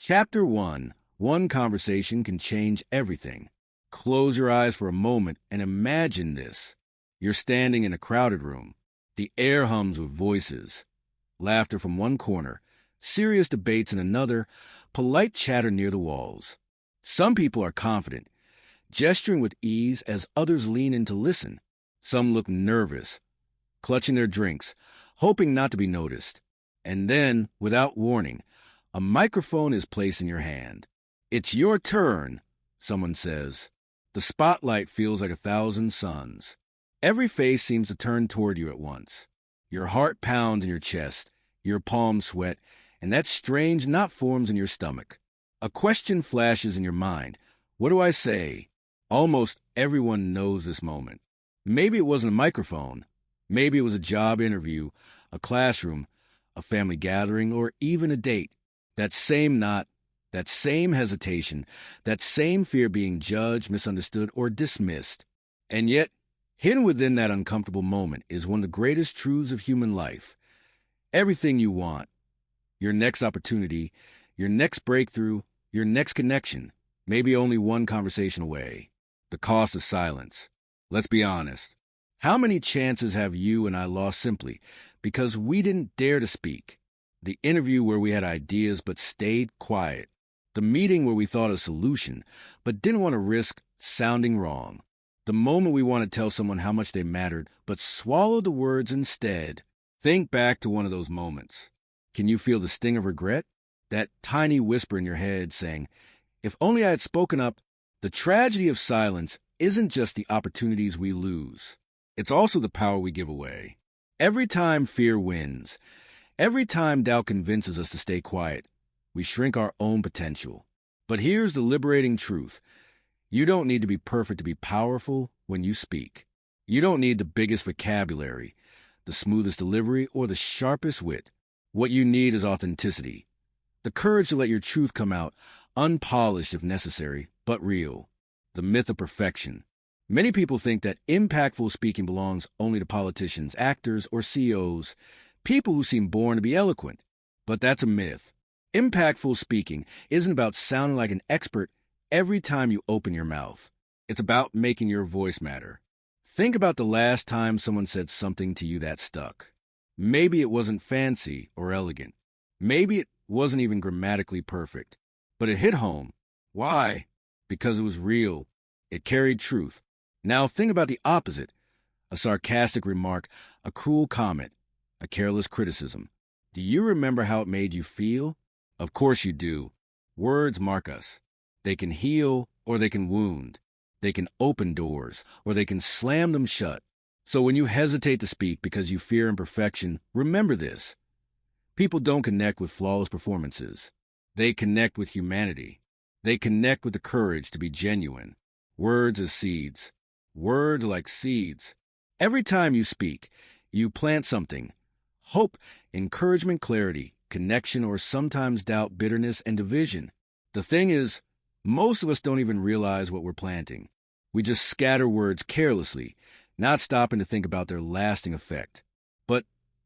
Chapter 1. One conversation can change everything. Close your eyes for a moment and imagine this. You're standing in a crowded room. The air hums with voices. Laughter from one corner, serious debates in another, polite chatter near the walls. Some people are confident, gesturing with ease as others lean in to listen. Some look nervous, clutching their drinks, hoping not to be noticed. And then, without warning, a microphone is placed in your hand. "It's your turn," someone says. The spotlight feels like 1,000 suns. Every face seems to turn toward you at once. Your heart pounds in your chest, your palms sweat, and that strange knot forms in your stomach. A question flashes in your mind. What do I say? Almost everyone knows this moment. Maybe it wasn't a microphone. Maybe it was a job interview, a classroom, a family gathering, or even a date. That same knot, that same hesitation, that same fear being judged, misunderstood, or dismissed. And yet, hidden within that uncomfortable moment is one of the greatest truths of human life. Everything you want, your next opportunity, your next breakthrough, your next connection, may be only one conversation away. The cost of silence. Let's be honest. How many chances have you and I lost simply because we didn't dare to speak? The interview where we had ideas but stayed quiet. The meeting where we thought of a solution but didn't want to risk sounding wrong. The moment we want to tell someone how much they mattered but swallowed the words instead. Think back to one of those moments. Can you feel the sting of regret? That tiny whisper in your head saying, "If only I had spoken up." The tragedy of silence isn't just the opportunities we lose. It's also the power we give away. Every time fear wins, every time doubt convinces us to stay quiet, we shrink our own potential. But here's the liberating truth. You don't need to be perfect to be powerful when you speak. You don't need the biggest vocabulary, the smoothest delivery, or the sharpest wit. What you need is authenticity. The courage to let your truth come out, unpolished if necessary, but real. The myth of perfection. Many people think that impactful speaking belongs only to politicians, actors, or CEOs, people who seem born to be eloquent. But that's a myth. Impactful speaking isn't about sounding like an expert every time you open your mouth. It's about making your voice matter. Think about the last time someone said something to you that stuck. Maybe it wasn't fancy or elegant. Maybe it wasn't even grammatically perfect. But it hit home. Why? Because it was real. It carried truth. Now think about the opposite. A sarcastic remark, a cruel comment, a careless criticism. Do you remember how it made you feel? Of course you do. Words mark us. They can heal or they can wound. They can open doors or they can slam them shut. So when you hesitate to speak because you fear imperfection, remember this. People don't connect with flawless performances. They connect with humanity. They connect with the courage to be genuine. Words as seeds. Words like seeds. Every time you speak, you plant something. Hope, encouragement, clarity, connection, or sometimes doubt, bitterness, and division. The thing is, most of us don't even realize what we're planting. We just scatter words carelessly, not stopping to think about their lasting effect. But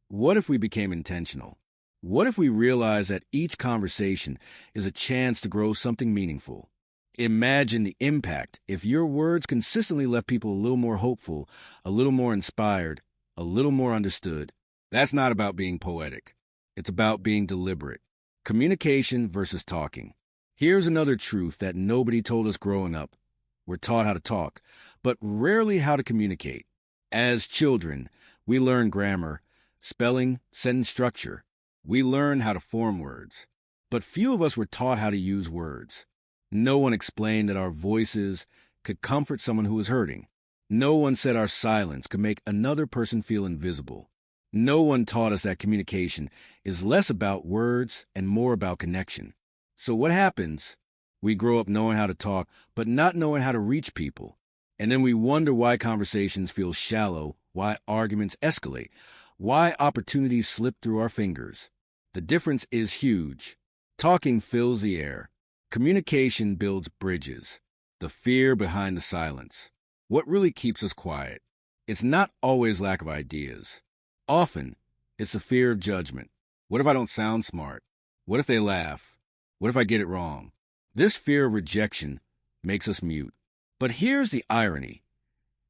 what if we became intentional? What if we realized that each conversation is a chance to grow something meaningful? Imagine the impact if your words consistently left people a little more hopeful, a little more inspired, a little more understood. That's not about being poetic. It's about being deliberate. Communication versus talking. Here's another truth that nobody told us growing up. We're taught how to talk, but rarely how to communicate. As children, we learn grammar, spelling, sentence structure. We learn how to form words. But few of us were taught how to use words. No one explained that our voices could comfort someone who was hurting. No one said our silence could make another person feel invisible. No one taught us that communication is less about words and more about connection. So what happens? We grow up knowing how to talk, but not knowing how to reach people. And then we wonder why conversations feel shallow, why arguments escalate, why opportunities slip through our fingers. The difference is huge. Talking fills the air. Communication builds bridges. The fear behind the silence. What really keeps us quiet? It's not always lack of ideas. Often, it's the fear of judgment. What if I don't sound smart? What if they laugh? What if I get it wrong? This fear of rejection makes us mute. But here's the irony.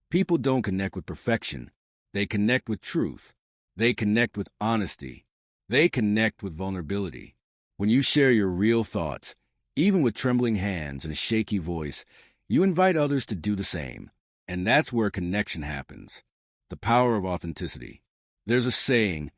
People don't connect with perfection. They connect with truth. They connect with honesty. They connect with vulnerability. When you share your real thoughts, even with trembling hands and a shaky voice, you invite others to do the same. And that's where connection happens. The power of authenticity. There's a saying,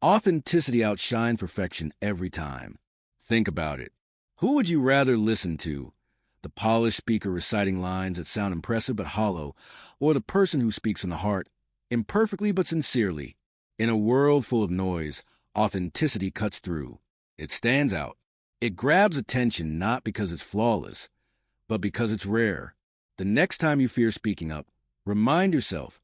authenticity outshines perfection every time. Think about it. Who would you rather listen to? The polished speaker reciting lines that sound impressive but hollow, or the person who speaks from the heart, imperfectly but sincerely? In a world full of noise, authenticity cuts through. It stands out. It grabs attention not because it's flawless, but because it's rare. The next time you fear speaking up, remind yourself,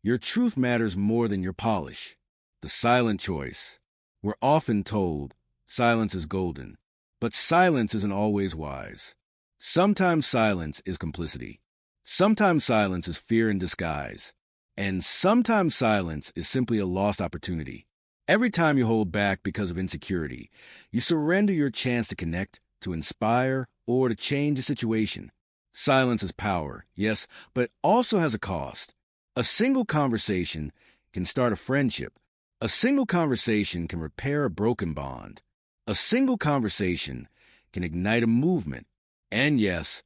your truth matters more than your polish. The silent choice. We're often told silence is golden, but silence isn't always wise. Sometimes silence is complicity. Sometimes silence is fear in disguise. And sometimes silence is simply a lost opportunity. Every time you hold back because of insecurity, you surrender your chance to connect, to inspire, or to change a situation. Silence is power, yes, but it also has a cost. A single conversation can start a friendship. A single conversation can repair a broken bond. A single conversation can ignite a movement. And yes,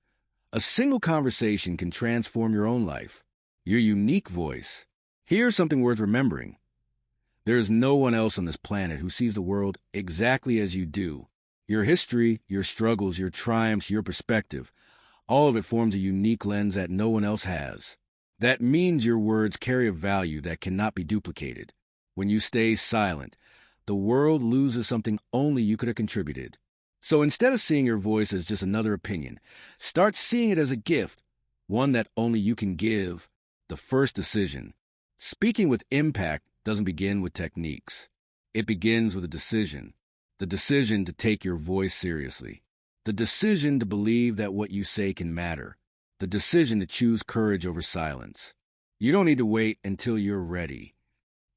a single conversation can transform your own life, your unique voice. Here's something worth remembering. There is no one else on this planet who sees the world exactly as you do. Your history, your struggles, your triumphs, your perspective, all of it forms a unique lens that no one else has. That means your words carry a value that cannot be duplicated. When you stay silent, the world loses something only you could have contributed. So instead of seeing your voice as just another opinion, start seeing it as a gift, one that only you can give. The first decision. Speaking with impact doesn't begin with techniques. It begins with a decision. The decision to take your voice seriously. The decision to believe that what you say can matter. The decision to choose courage over silence. You don't need to wait until you're ready.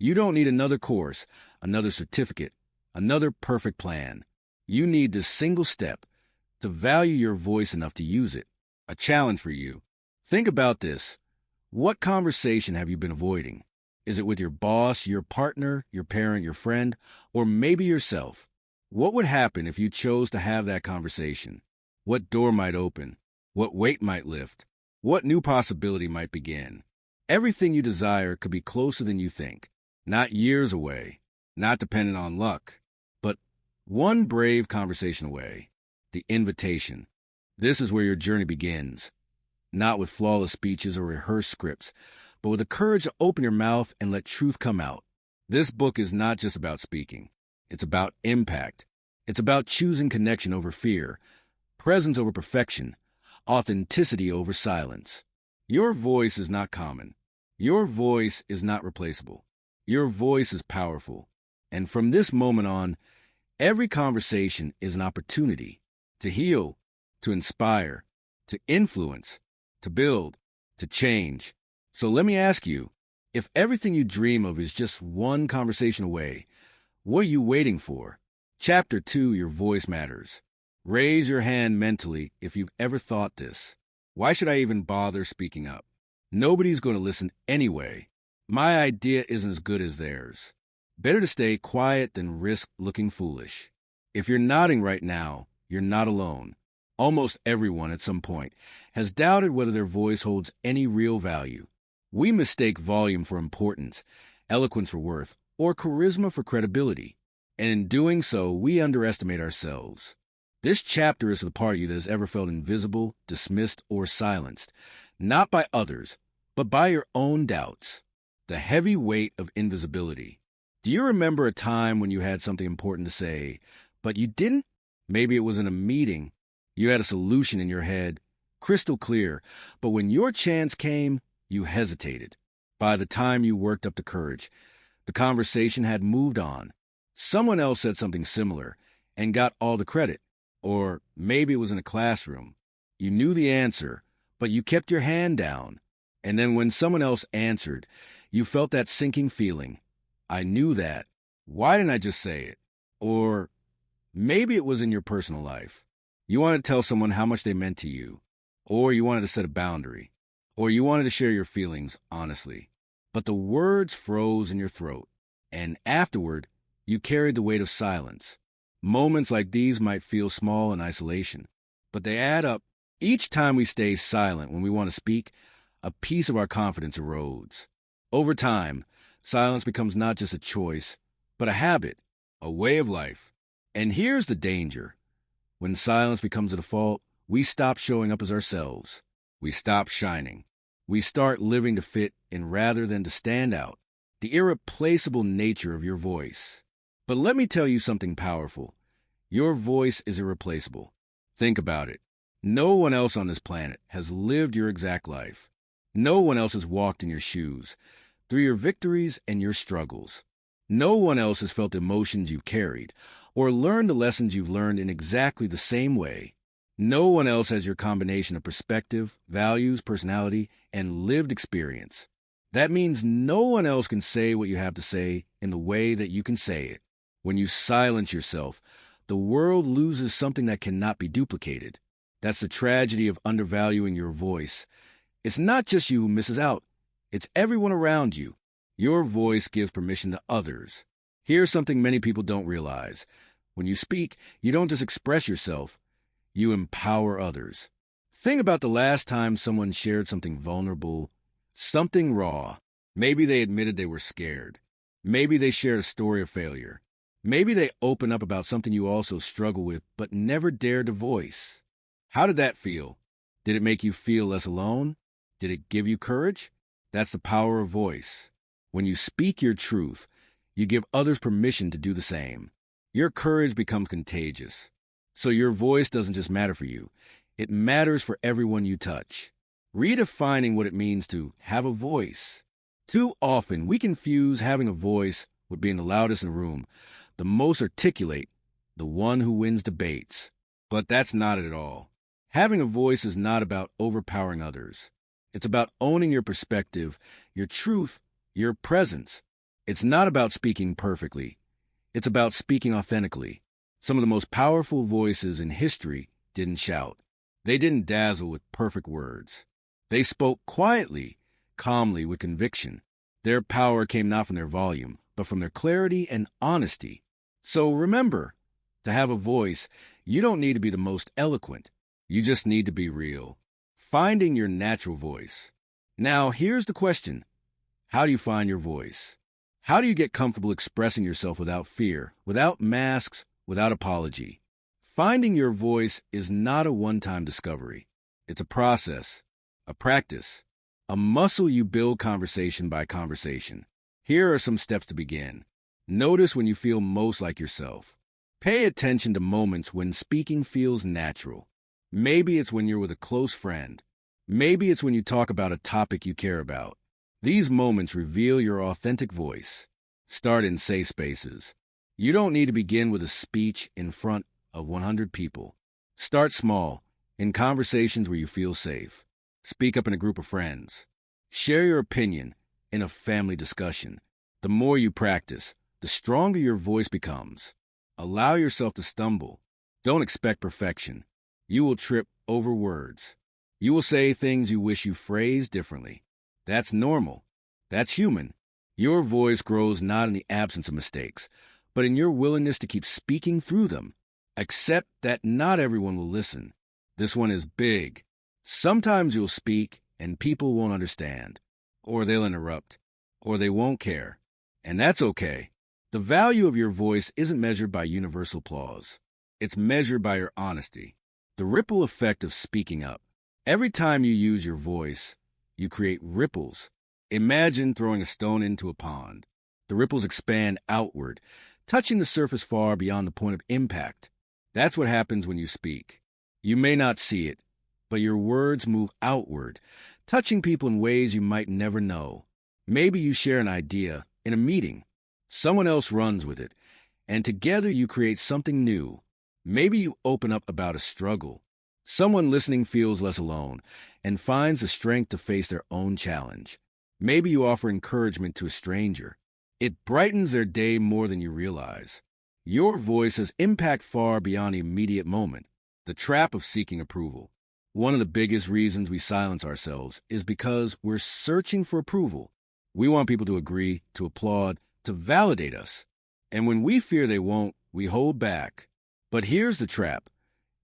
You don't need another course, another certificate, another perfect plan. You need this single step to value your voice enough to use it. A challenge for you. Think about this. What conversation have you been avoiding? Is it with your boss, your partner, your parent, your friend, or maybe yourself? What would happen if you chose to have that conversation? What door might open? What weight might lift? What new possibility might begin? Everything you desire could be closer than you think. Not years away, not dependent on luck, but one brave conversation away. The invitation. This is where your journey begins. Not with flawless speeches or rehearsed scripts, but with the courage to open your mouth and let truth come out. This book is not just about speaking. It's about impact. It's about choosing connection over fear, presence over perfection, authenticity over silence. Your voice is not common. Your voice is not replaceable. Your voice is powerful. And from this moment on, every conversation is an opportunity to heal, to inspire, to influence, to build, to change. So let me ask you, if everything you dream of is just one conversation away, what are you waiting for? Chapter 2, Your Voice Matters. Raise your hand mentally if you've ever thought this. Why should I even bother speaking up? Nobody's going to listen anyway. My idea isn't as good as theirs. Better to stay quiet than risk looking foolish. If you're nodding right now, you're not alone. Almost everyone at some point has doubted whether their voice holds any real value. We mistake volume for importance, eloquence for worth, or charisma for credibility. And in doing so, we underestimate ourselves. This chapter is for the part of you that has ever felt invisible, dismissed, or silenced, not by others, but by your own doubts. The heavy weight of invisibility. Do you remember a time when you had something important to say, but you didn't? Maybe it was in a meeting. You had a solution in your head, crystal clear, but when your chance came, you hesitated. By the time you worked up the courage, the conversation had moved on. Someone else said something similar and got all the credit. Or maybe it was in a classroom. You knew the answer, but you kept your hand down. And then when someone else answered, you felt that sinking feeling. I knew that. Why didn't I just say it? Or Maybe it was in your personal life. You wanted to tell someone how much they meant to you, or you wanted to set a boundary, or you wanted to share your feelings honestly. But the words froze in your throat, and afterward, you carried the weight of silence. Moments like these might feel small in isolation, but they add up. Each time we stay silent when we want to speak, a piece of our confidence erodes. Over time, silence becomes not just a choice, but a habit, a way of life. And here's the danger. When silence becomes a default, we stop showing up as ourselves. We stop shining. We start living to fit in rather than to stand out. The irreplaceable nature of your voice. But let me tell you something powerful. Your voice is irreplaceable. Think about it. No one else on this planet has lived your exact life. No one else has walked in your shoes, through your victories and your struggles. No one else has felt the emotions you've carried, or learned the lessons you've learned in exactly the same way. No one else has your combination of perspective, values, personality, and lived experience. That means no one else can say what you have to say in the way that you can say it. When you silence yourself, the world loses something that cannot be duplicated. That's the tragedy of undervaluing your voice. It's not just you who misses out. It's everyone around you. Your voice gives permission to others. Here's something many people don't realize. When you speak, you don't just express yourself. You empower others. Think about the last time someone shared something vulnerable, something raw. Maybe they admitted they were scared. Maybe they shared a story of failure. Maybe they opened up about something you also struggle with but never dared to voice. How did that feel? Did it make you feel less alone? Did it give you courage? That's the power of voice. When you speak your truth, you give others permission to do the same. Your courage becomes contagious. So your voice doesn't just matter for you. It matters for everyone you touch. Redefining what it means to have a voice. Too often, we confuse having a voice with being the loudest in the room, the most articulate, the one who wins debates. But that's not it at all. Having a voice is not about overpowering others. It's about owning your perspective, your truth, your presence. It's not about speaking perfectly. It's about speaking authentically. Some of the most powerful voices in history didn't shout. They didn't dazzle with perfect words. They spoke quietly, calmly, with conviction. Their power came not from their volume, but from their clarity and honesty. So remember, to have a voice, you don't need to be the most eloquent. You just need to be real. Finding your natural voice. Now, here's the question. How do you find your voice? How do you get comfortable expressing yourself without fear, without masks, without apology? Finding your voice is not a one-time discovery. It's a process, a practice, a muscle you build conversation by conversation. Here are some steps to begin. Notice when you feel most like yourself. Pay attention to moments when speaking feels natural. Maybe it's when you're with a close friend. Maybe it's when you talk about a topic you care about. These moments reveal your authentic voice. Start in safe spaces. You don't need to begin with a speech in front of 100 people. Start small, in conversations where you feel safe. Speak up in a group of friends. Share your opinion in a family discussion. The more you practice, the stronger your voice becomes. Allow yourself to stumble. Don't expect perfection. You will trip over words. You will say things you wish you phrased differently. That's normal. That's human. Your voice grows not in the absence of mistakes, but in your willingness to keep speaking through them. Accept that not everyone will listen. This one is big. Sometimes you'll speak and people won't understand, or they'll interrupt, or they won't care. And that's okay. The value of your voice isn't measured by universal applause. It's measured by your honesty. The ripple effect of speaking up. Every time you use your voice, you create ripples. Imagine throwing a stone into a pond. The ripples expand outward, touching the surface far beyond the point of impact. That's what happens when you speak. You may not see it, but your words move outward, touching people in ways you might never know. Maybe you share an idea in a meeting. Someone else runs with it, and together you create something new. Maybe you open up about a struggle. Someone listening feels less alone and finds the strength to face their own challenge. Maybe you offer encouragement to a stranger. It brightens their day more than you realize. Your voice has impact far beyond the immediate moment. The trap of seeking approval. One of the biggest reasons we silence ourselves is because we're searching for approval. We want people to agree, to applaud, to validate us. And when we fear they won't, we hold back. But here's the trap.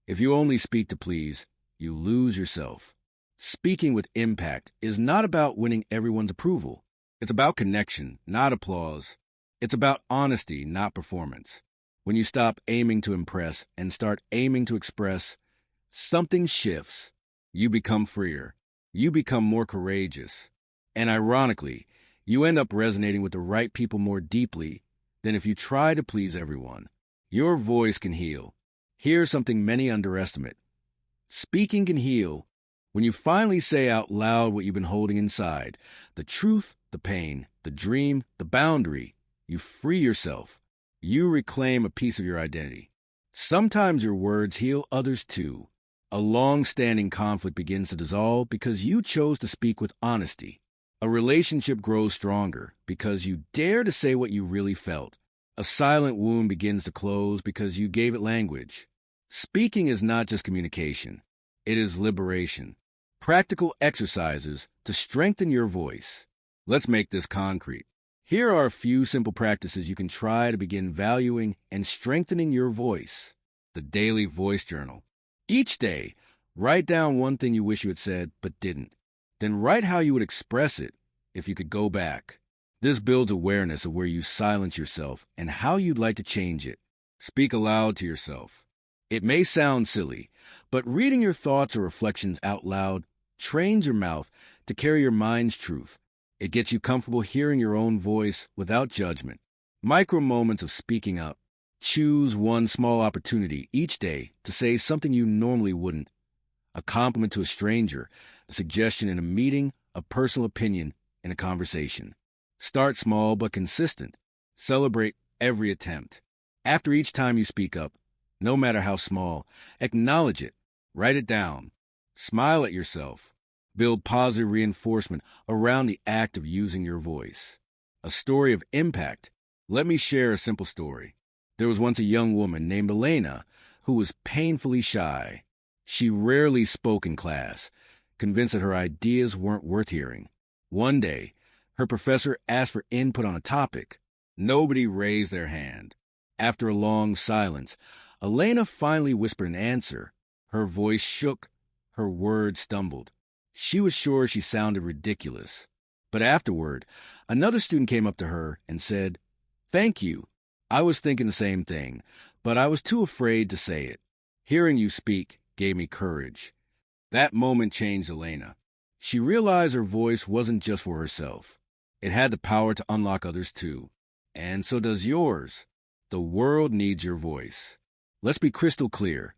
If you only speak to please, you lose yourself. Speaking with impact is not about winning everyone's approval. It's about connection, not applause. It's about honesty, not performance. When you stop aiming to impress and start aiming to express, something shifts. You become freer. You become more courageous. And ironically, you end up resonating with the right people more deeply than if you try to please everyone. Your voice can heal. Here's something many underestimate. Speaking can heal. When you finally say out loud what you've been holding inside, the truth, the pain, the dream, the boundary, you free yourself. You reclaim a piece of your identity. Sometimes your words heal others too. A long-standing conflict begins to dissolve because you chose to speak with honesty. A relationship grows stronger because you dare to say what you really felt. A silent wound begins to close because you gave it language. Speaking is not just communication. It is liberation. Practical exercises to strengthen your voice. Let's make this concrete. Here are a few simple practices you can try to begin valuing and strengthening your voice. The daily voice journal. Each day, write down one thing you wish you had said but didn't. Then write how you would express it if you could go back. This builds awareness of where you silence yourself and how you'd like to change it. Speak aloud to yourself. It may sound silly, but reading your thoughts or reflections out loud trains your mouth to carry your mind's truth. It gets you comfortable hearing your own voice without judgment. Micro moments of speaking up. Choose one small opportunity each day to say something you normally wouldn't. A compliment to a stranger, a suggestion in a meeting, a personal opinion in a conversation. Start small but consistent. Celebrate every attempt. After each time you speak up, no matter how small, acknowledge it. Write it down. Smile at yourself. Build positive reinforcement around the act of using your voice. A story of impact. Let me share a simple story. There was once a young woman named Elena who was painfully shy. She rarely spoke in class, convinced that her ideas weren't worth hearing. One day, her professor asked for input on a topic. Nobody raised their hand. After a long silence, Elena finally whispered an answer. Her voice shook. Her words stumbled. She was sure she sounded ridiculous. But afterward, another student came up to her and said, "Thank you. I was thinking the same thing, but I was too afraid to say it. Hearing you speak gave me courage." That moment changed Elena. She realized her voice wasn't just for herself. It had the power to unlock others too. And so does yours. The world needs your voice. Let's be crystal clear.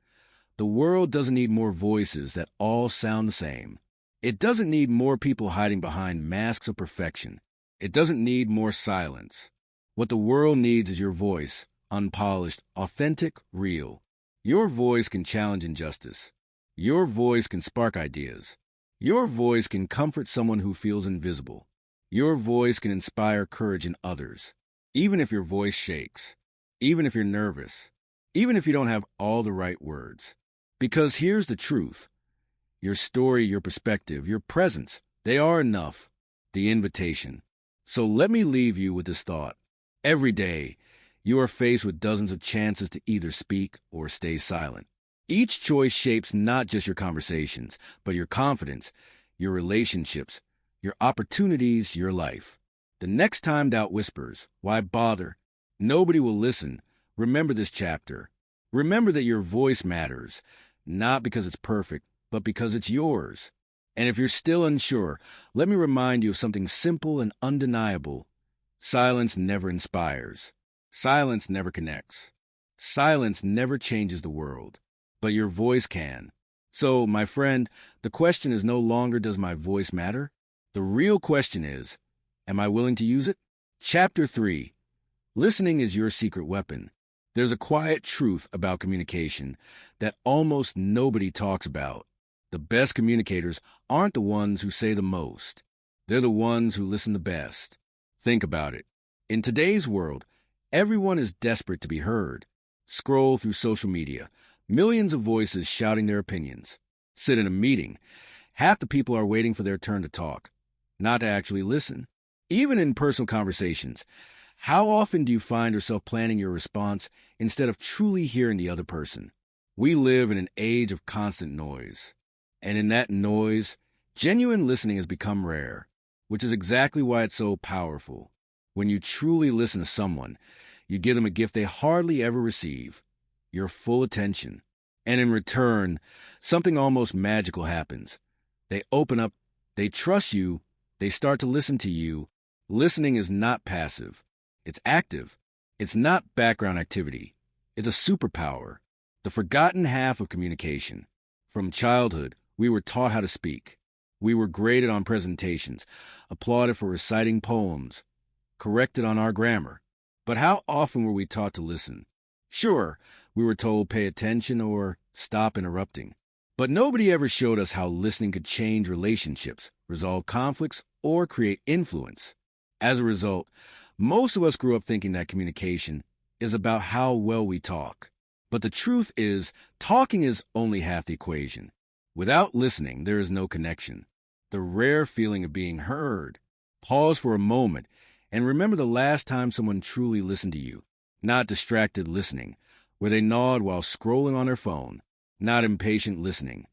The world doesn't need more voices that all sound the same. It doesn't need more people hiding behind masks of perfection. It doesn't need more silence. What the world needs is your voice, unpolished, authentic, real. Your voice can challenge injustice. Your voice can spark ideas. Your voice can comfort someone who feels invisible. Your voice can inspire courage in others, even if your voice shakes, even if you're nervous, even if you don't have all the right words. Because here's the truth. Your story, your perspective, your presence, they are enough. The invitation. So let me leave you with this thought. Every day, you are faced with dozens of chances to either speak or stay silent. Each choice shapes not just your conversations, but your confidence, your relationships, your opportunities, your life. The next time doubt whispers, "Why bother? Nobody will listen." Remember this chapter. Remember that your voice matters, not because it's perfect, but because it's yours. And if you're still unsure, let me remind you of something simple and undeniable. Silence never inspires. Silence never connects. Silence never changes the world. But your voice can. So, my friend, the question is no longer does my voice matter? The real question is, am I willing to use it? Chapter 3. Listening is your secret weapon. There's a quiet truth about communication that almost nobody talks about. The best communicators aren't the ones who say the most. They're the ones who listen the best. Think about it. In today's world, Everyone is desperate to be heard. Scroll through social media, millions of voices shouting their opinions. Sit in a meeting, half the people are waiting for their turn to talk, not to actually listen. Even in personal conversations, how often do you find yourself planning your response instead of truly hearing the other person? We live in an age of constant noise. And in that noise, genuine listening has become rare, which is exactly why it's so powerful. When you truly listen to someone, you give them a gift they hardly ever receive, your full attention. And in return, something almost magical happens. They open up, they trust you, they start to listen to you. Listening is not passive. It's active. It's not background activity. It's a superpower, the forgotten half of communication. From childhood, we were taught how to speak. We were graded on presentations, applauded for reciting poems, corrected on our grammar. But how often were we taught to listen? Sure, we were told pay attention or stop interrupting. But nobody ever showed us how listening could change relationships, resolve conflicts, or create influence. As a result, most of us grew up thinking that communication is about how well we talk. But the truth is, talking is only half the equation. Without listening, there is no connection. The rare feeling of being heard. Pause for a moment and remember the last time someone truly listened to you. Not distracted listening, where they gnawed while scrolling on their phone. Not impatient listening,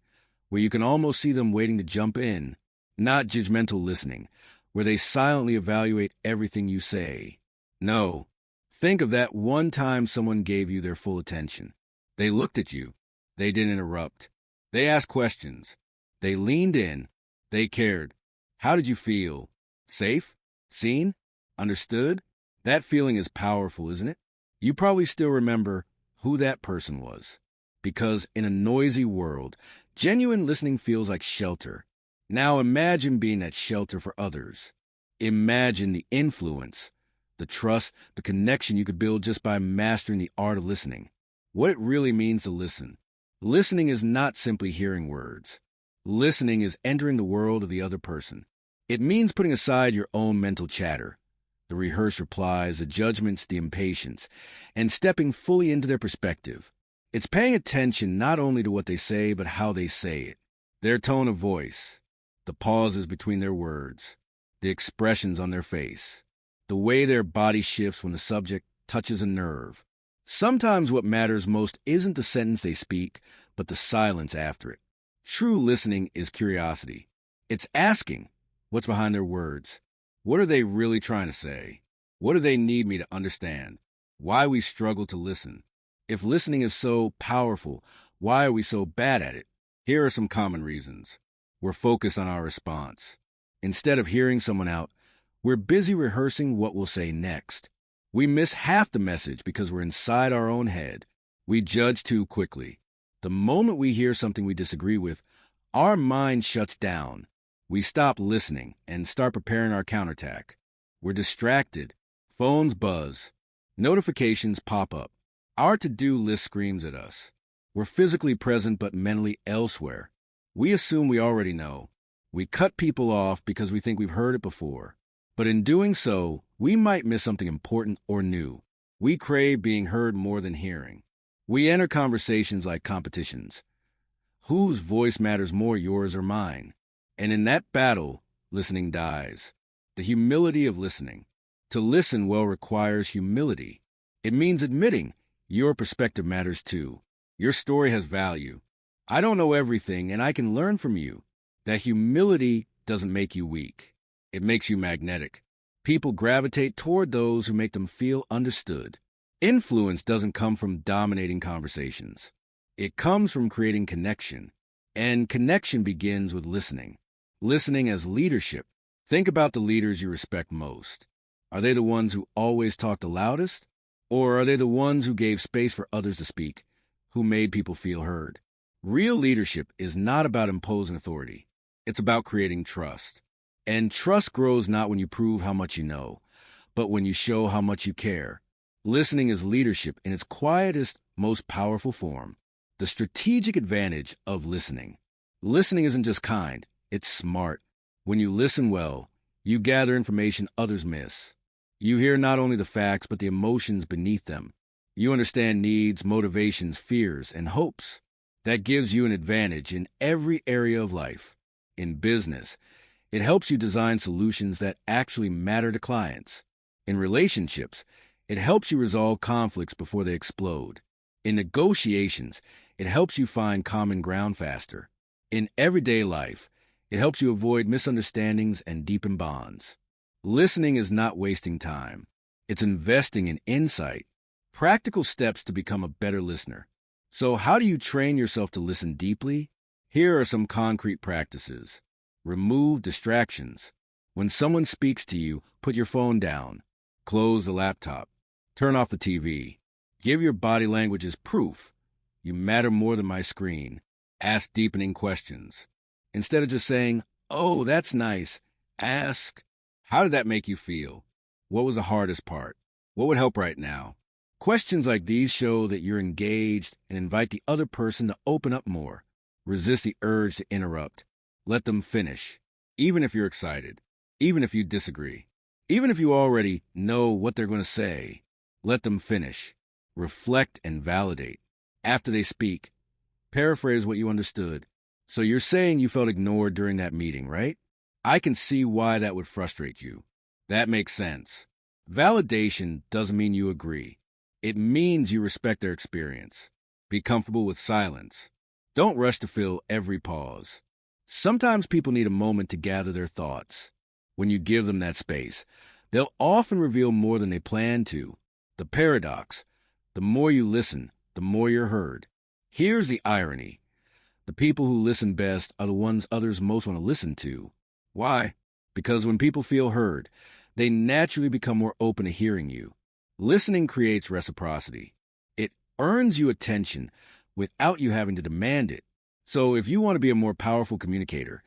where you can almost see them waiting to jump in. Not judgmental listening, where they silently evaluate everything you say. No, think of that one time someone gave you their full attention. They looked at you. They didn't interrupt. They asked questions. They leaned in. They cared. How did you feel? Safe? Seen? Understood? That feeling is powerful, isn't it? You probably still remember who that person was. Because in a noisy world, genuine listening feels like shelter. Now imagine being that shelter for others. Imagine the influence, the trust, the connection you could build just by mastering the art of listening. What it really means to listen. Listening is not simply hearing words. Listening is entering the world of the other person. It means putting aside your own mental chatter, the rehearsed replies, the judgments, the impatience, and stepping fully into their perspective. It's paying attention not only to what they say, but how they say it. Their tone of voice, the pauses between their words, the expressions on their face, the way their body shifts when the subject touches a nerve. Sometimes what matters most isn't the sentence they speak, but the silence after it. True listening is curiosity. It's asking, what's behind their words? What are they really trying to say? What do they need me to understand? Why we struggle to listen? If listening is so powerful, why are we so bad at it? Here are some common reasons. We're focused on our response. Instead of hearing someone out, we're busy rehearsing what we'll say next. We miss half the message because we're inside our own head. We judge too quickly. The moment we hear something we disagree with, our mind shuts down. We stop listening and start preparing our counterattack. We're distracted. Phones buzz. Notifications pop up. Our to-do list screams at us. We're physically present but mentally elsewhere. We assume we already know. We cut people off because we think we've heard it before. But in doing so, we might miss something important or new. We crave being heard more than hearing. We enter conversations like competitions. Whose voice matters more, yours or mine? And in that battle, listening dies. The humility of listening. To listen well requires humility. It means admitting your perspective matters too. Your story has value. I don't know everything, and I can learn from you. That humility doesn't make you weak. It makes you magnetic. People gravitate toward those who make them feel understood. Influence doesn't come from dominating conversations. It comes from creating connection. And connection begins with listening. Listening as leadership. Think about the leaders you respect most. Are they the ones who always talk the loudest? Or are they the ones who gave space for others to speak, who made people feel heard? Real leadership is not about imposing authority. It's about creating trust. And trust grows not when you prove how much you know, but when you show how much you care. Listening is leadership in its quietest, most powerful form. The strategic advantage of listening. Listening isn't just kind, it's smart. When you listen well, you gather information others miss. You hear not only the facts, but the emotions beneath them. You understand needs, motivations, fears, and hopes. That gives you an advantage in every area of life. In business, it helps you design solutions that actually matter to clients. In relationships, it helps you resolve conflicts before they explode. In negotiations, it helps you find common ground faster. In everyday life, it helps you avoid misunderstandings and deepen bonds. Listening is not wasting time. It's investing in insight, practical steps to become a better listener. So how do you train yourself to listen deeply? Here are some concrete practices. Remove distractions. When someone speaks to you, put your phone down. Close the laptop. Turn off the TV. Give your body language as proof. You matter more than my screen. Ask deepening questions. Instead of just saying, "Oh, that's nice," ask, "How did that make you feel? What was the hardest part? What would help right now?" Questions like these show that you're engaged and invite the other person to open up more. Resist the urge to interrupt. Let them finish, even if you're excited, even if you disagree, even if you already know what they're going to say. Let them finish. Reflect and validate. After they speak, paraphrase what you understood. So you're saying you felt ignored during that meeting, right? I can see why that would frustrate you. That makes sense. Validation doesn't mean you agree. It means you respect their experience. Be comfortable with silence. Don't rush to fill every pause. Sometimes people need a moment to gather their thoughts. When you give them that space, they'll often reveal more than they plan to. The paradox: the more you listen, the more you're heard. Here's the irony. The people who listen best are the ones others most want to listen to. Why? Because when people feel heard, they naturally become more open to hearing you. Listening creates reciprocity. It earns you attention without you having to demand it. So if you want to be a more powerful communicator,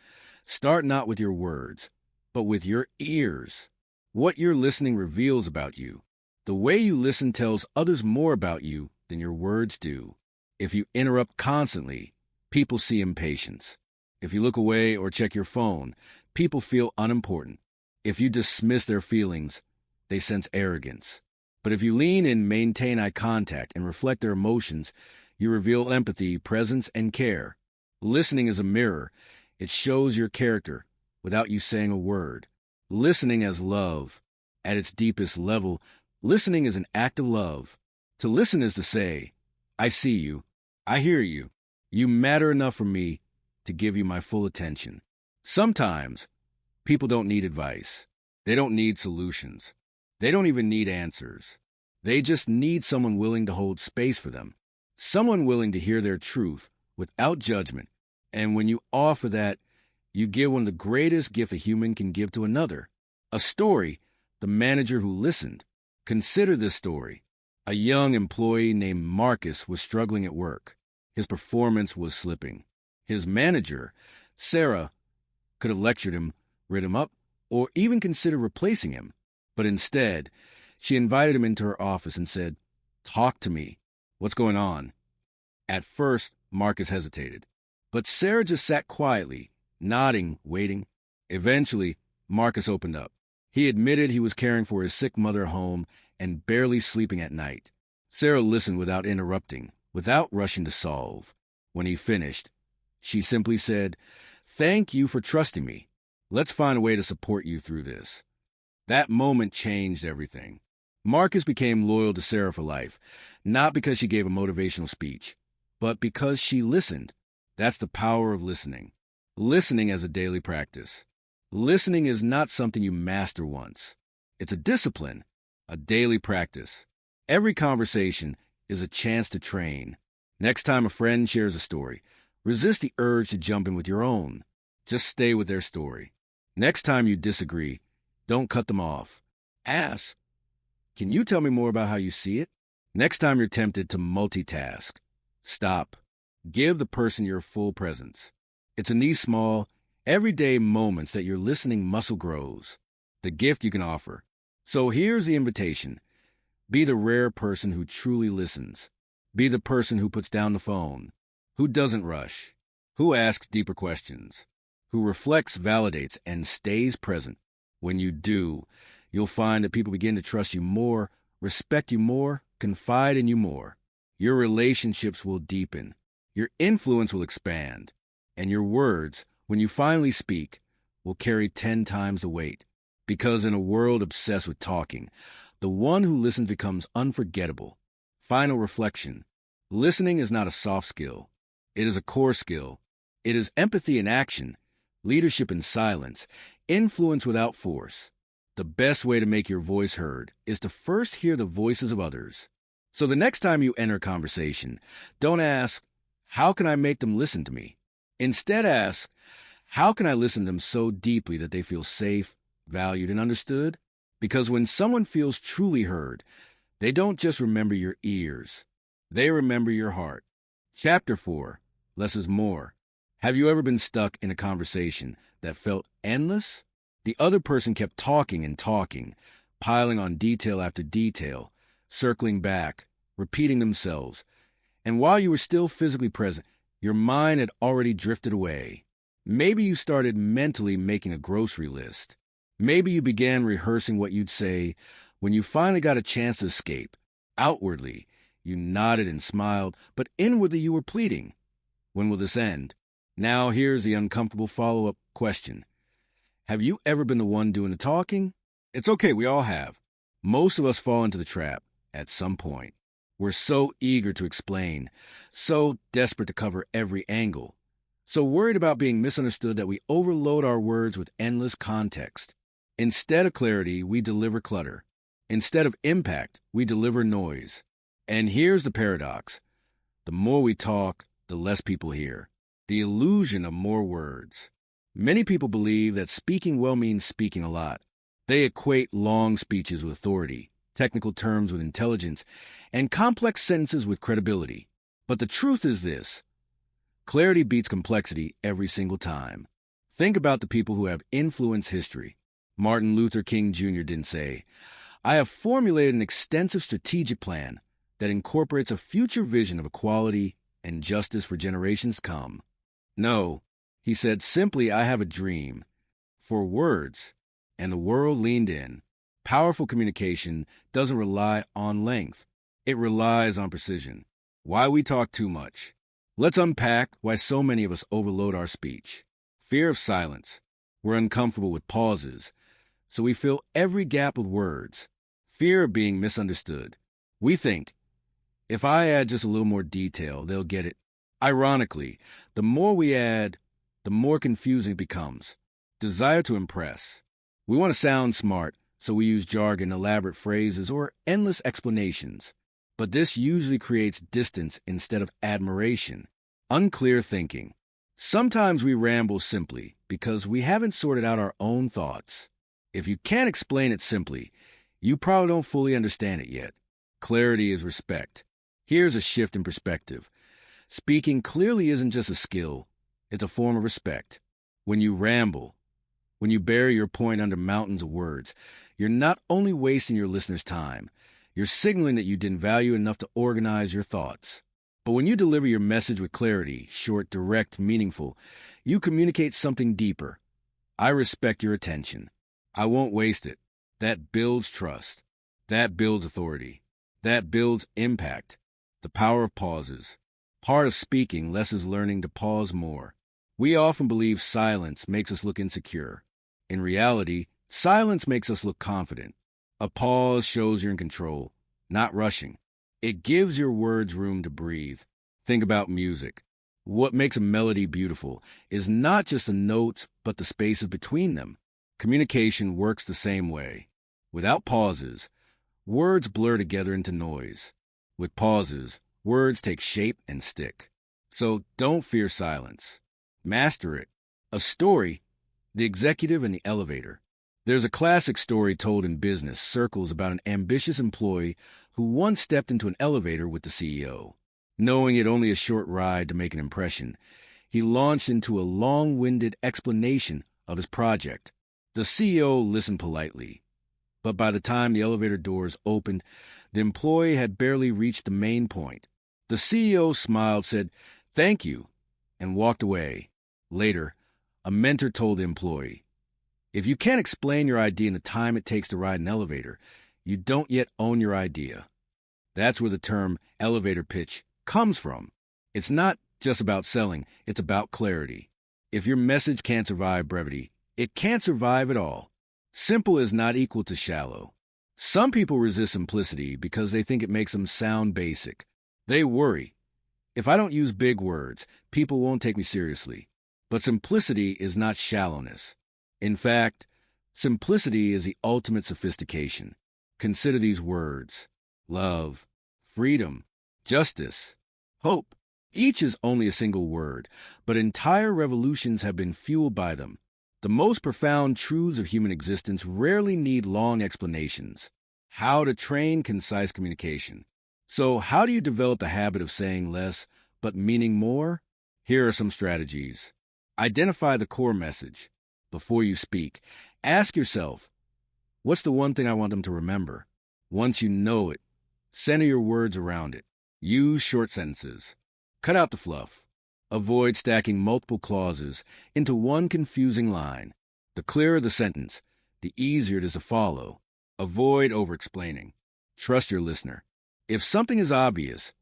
start not with your words, but with your ears. What you're listening reveals about you. The way you listen tells others more about you than your words do. If you interrupt constantly, people see impatience. If you look away or check your phone, people feel unimportant. If you dismiss their feelings, they sense arrogance. But if you lean in, maintain eye contact, and reflect their emotions, you reveal empathy, presence, and care. Listening is a mirror. It shows your character without you saying a word. Listening as love. At its deepest level, listening is an act of love. To listen is to say, "I see you. I hear you. You matter enough for me to give you my full attention." Sometimes, people don't need advice. They don't need solutions. They don't even need answers. They just need someone willing to hold space for them. Someone willing to hear their truth without judgment. And when you offer that, you give one of the greatest gifts a human can give to another. A story, the manager who listened. Consider this story. A young employee named Marcus was struggling at work. His performance was slipping. His manager, Sarah, could have lectured him, rid him up, or even considered replacing him. But instead, she invited him into her office and said, "Talk to me. What's going on?" At first, Marcus hesitated. But Sarah just sat quietly, nodding, waiting. Eventually, Marcus opened up. He admitted he was caring for his sick mother at home and barely sleeping at night. Sarah listened without interrupting, without rushing to solve. When he finished, she simply said, "Thank you for trusting me. Let's find a way to support you through this." That moment changed everything. Marcus became loyal to Sarah for life, not because she gave a motivational speech, but because she listened. That's the power of listening. Listening as a daily practice. Listening is not something you master once. It's a discipline, a daily practice. Every conversation is a chance to train. Next time a friend shares a story, resist the urge to jump in with your own. Just stay with their story. Next time you disagree, don't cut them off. Ask, "Can you tell me more about how you see it?" Next time you're tempted to multitask, stop. Give the person your full presence. It's in these small, everyday moments that your listening muscle grows. The gift you can offer. So here's the invitation. Be the rare person who truly listens. Be the person who puts down the phone, who doesn't rush, who asks deeper questions, who reflects, validates, and stays present. When you do, You'll find that people begin to trust you more, respect you more, confide in you more. Your relationships will deepen. Your influence will expand. And your words, when you finally speak, will carry 10 times the weight. Because in a world obsessed with talking, the one who listens becomes unforgettable. Final reflection. Listening is not a soft skill. It is a core skill. It is empathy in action, leadership in silence, influence without force. The best way to make your voice heard is to first hear the voices of others. So the next time you enter a conversation, don't ask, how can I make them listen to me? Instead ask, how can I listen to them so deeply that they feel safe, valued, and understood? Because when someone feels truly heard, they don't just remember your ears. They remember your heart. Chapter 4. Less is more. Have you ever been stuck in a conversation that felt endless? The other person kept talking and talking, piling on detail after detail, circling back, repeating themselves. And while you were still physically present, your mind had already drifted away. Maybe you started mentally making a grocery list. Maybe you began rehearsing what you'd say when you finally got a chance to escape. Outwardly, you nodded and smiled, but inwardly you were pleading. When will this end? Now here's the uncomfortable follow-up question. Have you ever been the one doing the talking? It's okay, we all have. Most of us fall into the trap at some point. We're so eager to explain, so desperate to cover every angle, so worried about being misunderstood that we overload our words with endless context. Instead of clarity, we deliver clutter. Instead of impact, we deliver noise. And here's the paradox. The more we talk, the less people hear. The illusion of more words. Many people believe that speaking well means speaking a lot. They equate long speeches with authority, technical terms with intelligence, and complex sentences with credibility. But the truth is this. Clarity beats complexity every single time. Think about the people who have influenced history. Martin Luther King Jr. didn't say, I have formulated an extensive strategic plan that incorporates a future vision of equality and justice for generations to come. No, he said simply, I have a dream. 4 words, and the world leaned in. Powerful communication doesn't rely on length. It relies on precision. Why we talk too much. Let's unpack why so many of us overload our speech. Fear of silence. We're uncomfortable with pauses, so we fill every gap with words. Fear of being misunderstood. We think, if I add just a little more detail, they'll get it. Ironically, the more we add, the more confusing it becomes. Desire to impress. We want to sound smart, so we use jargon, elaborate phrases, or endless explanations. But this usually creates distance instead of admiration. Unclear thinking. Sometimes we ramble simply because we haven't sorted out our own thoughts. If you can't explain it simply, you probably don't fully understand it yet. Clarity is respect. Here's a shift in perspective. Speaking clearly isn't just a skill, it's a form of respect. When you ramble, when you bury your point under mountains of words, you're not only wasting your listener's time, you're signaling that you didn't value enough to organize your thoughts. But when you deliver your message with clarity, short, direct, meaningful, you communicate something deeper. I respect your attention. I won't waste it. That builds trust. That builds authority. That builds impact. The power of pauses. Part of speaking, less is learning to pause more. We often believe silence makes us look insecure. In reality, silence makes us look confident. A pause shows you're in control, not rushing. It gives your words room to breathe. Think about music. What makes a melody beautiful is not just the notes, but the spaces between them. Communication works the same way. Without pauses, words blur together into noise. With pauses, words take shape and stick. So don't fear silence. Master it. A story, The Executive and the Elevator. There's a classic story told in business circles about an ambitious employee who once stepped into an elevator with the CEO. Knowing it only a short ride to make an impression, he launched into a long-winded explanation of his project. The CEO listened politely, but by the time the elevator doors opened, the employee had barely reached the main point. The CEO smiled, said, "Thank you," and walked away. Later, a mentor told the employee, If you can't explain your idea in the time it takes to ride an elevator, you don't yet own your idea. That's where the term elevator pitch comes from. It's not just about selling, it's about clarity. If your message can't survive brevity, it can't survive at all. Simple is not equal to shallow. Some people resist simplicity because they think it makes them sound basic. They worry, if I don't use big words, people won't take me seriously. But simplicity is not shallowness. In fact, simplicity is the ultimate sophistication. Consider these words: love, freedom, justice, hope. Each is only a single word, but entire revolutions have been fueled by them. The most profound truths of human existence rarely need long explanations. How to train concise communication. So, how do you develop the habit of saying less, but meaning more? Here are some strategies. Identify the core message. Before you speak, ask yourself, what's the one thing I want them to remember? Once you know it, center your words around it. Use short sentences. Cut out the fluff. Avoid stacking multiple clauses into one confusing line. The clearer the sentence, the easier it is to follow. Avoid over-explaining. Trust your listener. If something is obvious,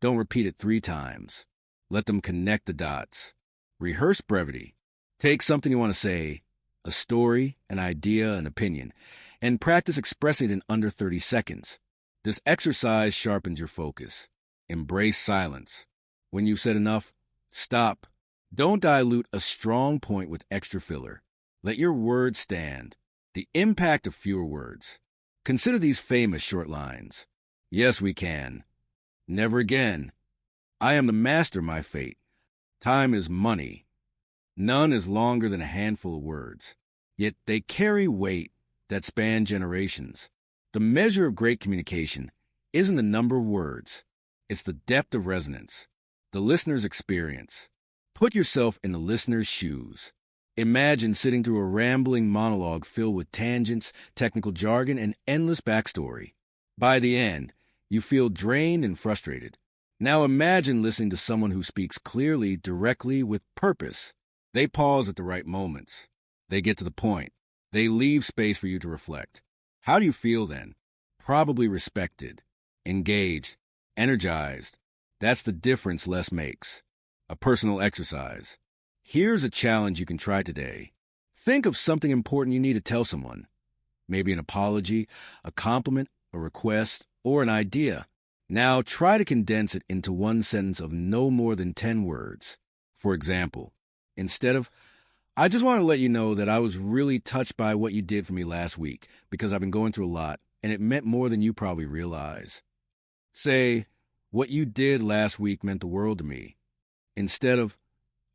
don't repeat it 3 times. Let them connect the dots. Rehearse brevity. Take something you want to say, a story, an idea, an opinion, and practice expressing it in under 30 seconds. This exercise sharpens your focus. Embrace silence. When you've said enough, stop. Don't dilute a strong point with extra filler. Let your words stand. The impact of fewer words. Consider these famous short lines. Yes, we can. Never again. I am the master of my fate. Time is money. None is longer than a handful of words. Yet they carry weight that span generations. The measure of great communication isn't the number of words. It's the depth of resonance, the listener's experience. Put yourself in the listener's shoes. Imagine sitting through a rambling monologue filled with tangents, technical jargon, and endless backstory. By the end, you feel drained and frustrated. Now imagine listening to someone who speaks clearly, directly, with purpose. They pause at the right moments. They get to the point. They leave space for you to reflect. How do you feel then? Probably respected, engaged, energized. That's the difference less makes. A personal exercise. Here's a challenge you can try today. Think of something important you need to tell someone. Maybe an apology, a compliment, a request, or an idea. Now try to condense it into one sentence of no more than 10 words. For example, instead of, I just want to let you know that I was really touched by what you did for me last week because I've been going through a lot and it meant more than you probably realize. Say, what you did last week meant the world to me. Instead of,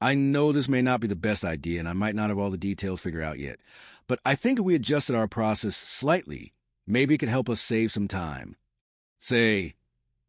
I know this may not be the best idea and I might not have all the details figured out yet, but I think if we adjusted our process slightly, maybe it could help us save some time. Say,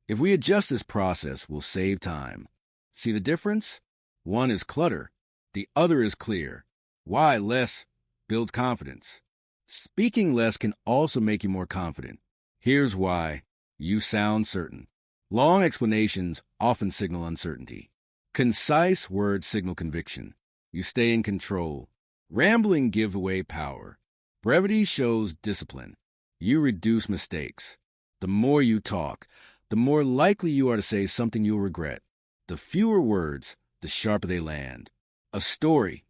if we adjust this process, we'll save time. See the difference? One is clutter. The other is clear. Why less builds confidence. Speaking less can also make you more confident. Here's why. You sound certain. Long explanations often signal uncertainty. Concise words signal conviction. You stay in control. Rambling gives away power. Brevity shows discipline. You reduce mistakes. The more you talk, the more likely you are to say something you'll regret. The fewer words, the sharper they land. A story,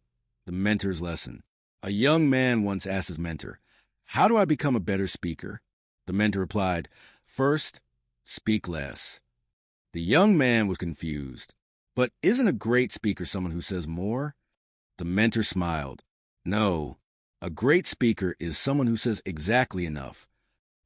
the mentor's lesson. A young man once asked his mentor, "How do I become a better speaker?" The mentor replied, "First, speak less." The young man was confused. But isn't a great speaker someone who says more? The mentor smiled. No, a great speaker is someone who says exactly enough.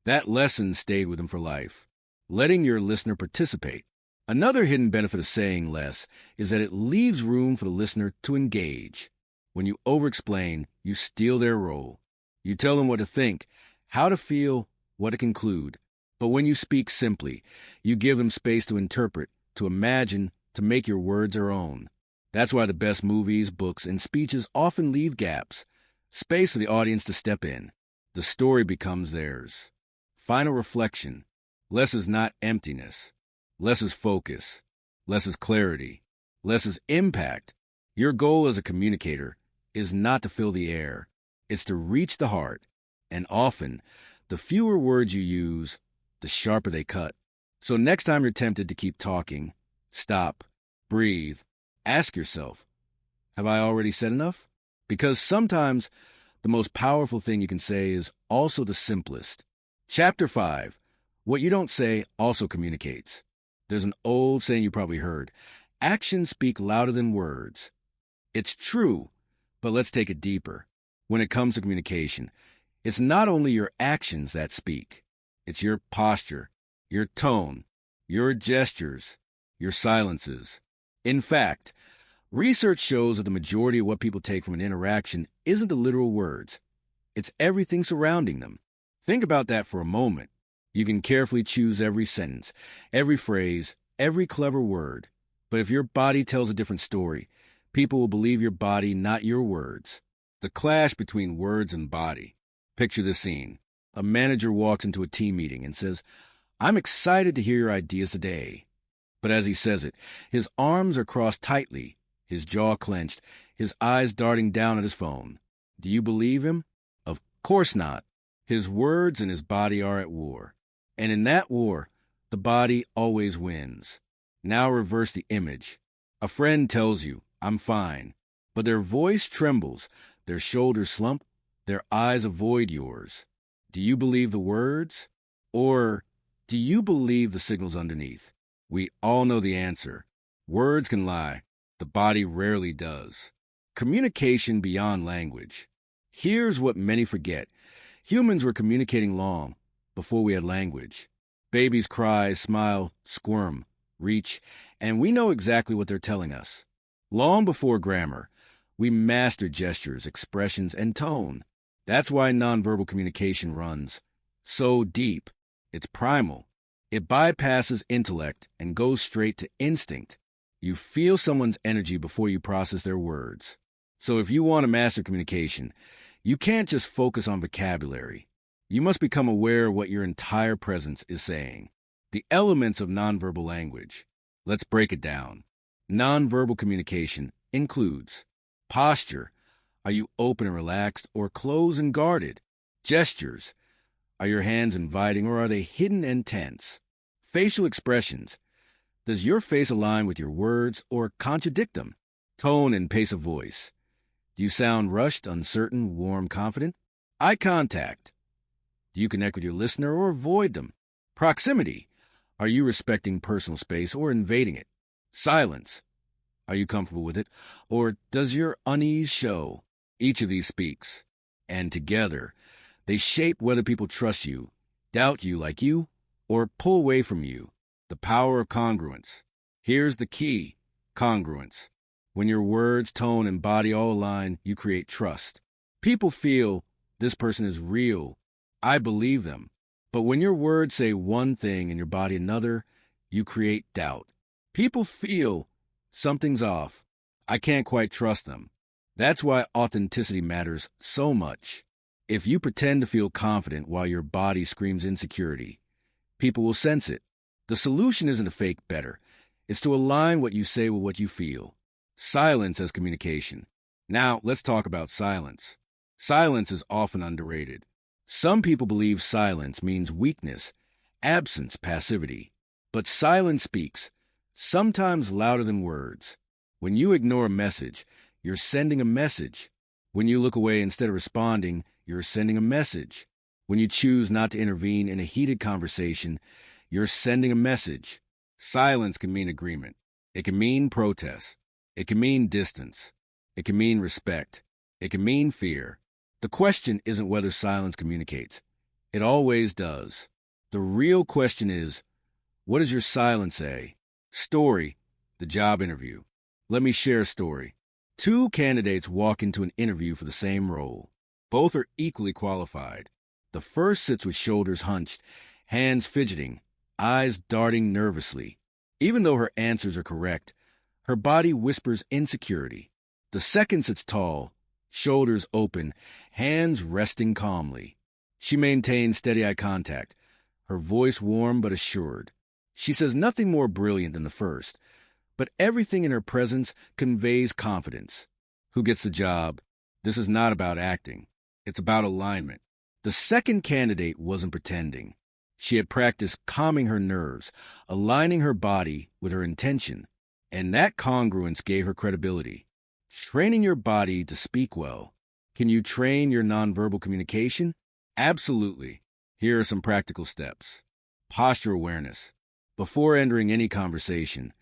That lesson stayed with him for life. Letting your listener participate. Another hidden benefit of saying less is that it leaves room for the listener to engage. When you over-explain, you steal their role. You tell them what to think, how to feel, what to conclude. But when you speak simply, you give them space to interpret, to imagine, to make your words their own. That's why the best movies, books, and speeches often leave gaps. Space for the audience to step in. The story becomes theirs. Final reflection. Less is not emptiness. Less is focus. Less is clarity. Less is impact. Your goal as a communicator is not to fill the air. It's to reach the heart. And often, the fewer words you use, the sharper they cut. So next time you're tempted to keep talking, stop, breathe, ask yourself, have I already said enough? Because sometimes the most powerful thing you can say is also the simplest. Chapter 5. What you don't say also communicates. There's an old saying you probably heard. Actions speak louder than words. It's true, but let's take it deeper. When it comes to communication, it's not only your actions that speak. It's your posture, your tone, your gestures, your silences. In fact, research shows that the majority of what people take from an interaction isn't the literal words. It's everything surrounding them. Think about that for a moment. You can carefully choose every sentence, every phrase, every clever word. But if your body tells a different story, people will believe your body, not your words. The clash between words and body. Picture this scene. A manager walks into a team meeting and says, "I'm excited to hear your ideas today." But as he says it, his arms are crossed tightly, his jaw clenched, his eyes darting down at his phone. Do you believe him? Of course not. His words and his body are at war. And in that war, the body always wins. Now reverse the image. A friend tells you, "I'm fine," but their voice trembles, their shoulders slump, their eyes avoid yours. Do you believe the words? Or do you believe the signals underneath? We all know the answer. Words can lie. The body rarely does. Communication beyond language. Here's what many forget. Humans were communicating long before we had language. Babies cry, smile, squirm, reach, and we know exactly what they're telling us. Long before grammar, we mastered gestures, expressions, and tone. That's why nonverbal communication runs so deep. It's primal. It bypasses intellect and goes straight to instinct. You feel someone's energy before you process their words. So if you want to master communication, you can't just focus on vocabulary. You must become aware of what your entire presence is saying. The elements of nonverbal language. Let's break it down. Nonverbal communication includes posture. Are you open and relaxed or closed and guarded? Gestures. Are your hands inviting or are they hidden and tense? Facial expressions. Does your face align with your words or contradict them? Tone and pace of voice. Do you sound rushed, uncertain, warm, confident? Eye contact. Do you connect with your listener or avoid them? Proximity. Are you respecting personal space or invading it? Silence. Are you comfortable with it, or does your unease show? Each of these speaks, and together, they shape whether people trust you, doubt you like you, or pull away from you. The power of congruence. Here's the key: congruence. When your words, tone, and body all align, you create trust. People feel, this person is real. I believe them. But when your words say one thing and your body another, you create doubt. People feel, something's off. I can't quite trust them. That's why authenticity matters so much. If you pretend to feel confident while your body screams insecurity, people will sense it. The solution isn't to fake better. It's to align what you say with what you feel. Silence as communication. Now, let's talk about silence. Silence is often underrated. Some people believe silence means weakness, absence, passivity. But silence speaks, sometimes louder than words. When you ignore a message, you're sending a message. When you look away instead of responding, you're sending a message. When you choose not to intervene in a heated conversation, you're sending a message. Silence can mean agreement. It can mean protest. It can mean distance. It can mean respect. It can mean fear. The question isn't whether silence communicates. It always does. The real question is, what does your silence say? Story, the job interview. Let me share a story. Two candidates walk into an interview for the same role. Both are equally qualified. The first sits with shoulders hunched, hands fidgeting, eyes darting nervously. Even though her answers are correct, her body whispers insecurity. The second sits tall, shoulders open, hands resting calmly. She maintains steady eye contact, her voice warm but assured. She says nothing more brilliant than the first, but everything in her presence conveys confidence. Who gets the job? This is not about acting. It's about alignment. The second candidate wasn't pretending. She had practiced calming her nerves, aligning her body with her intention, and that congruence gave her credibility. Training your body to speak well. Can you train your nonverbal communication? Absolutely. Here are some practical steps. Posture awareness. Before entering any conversation,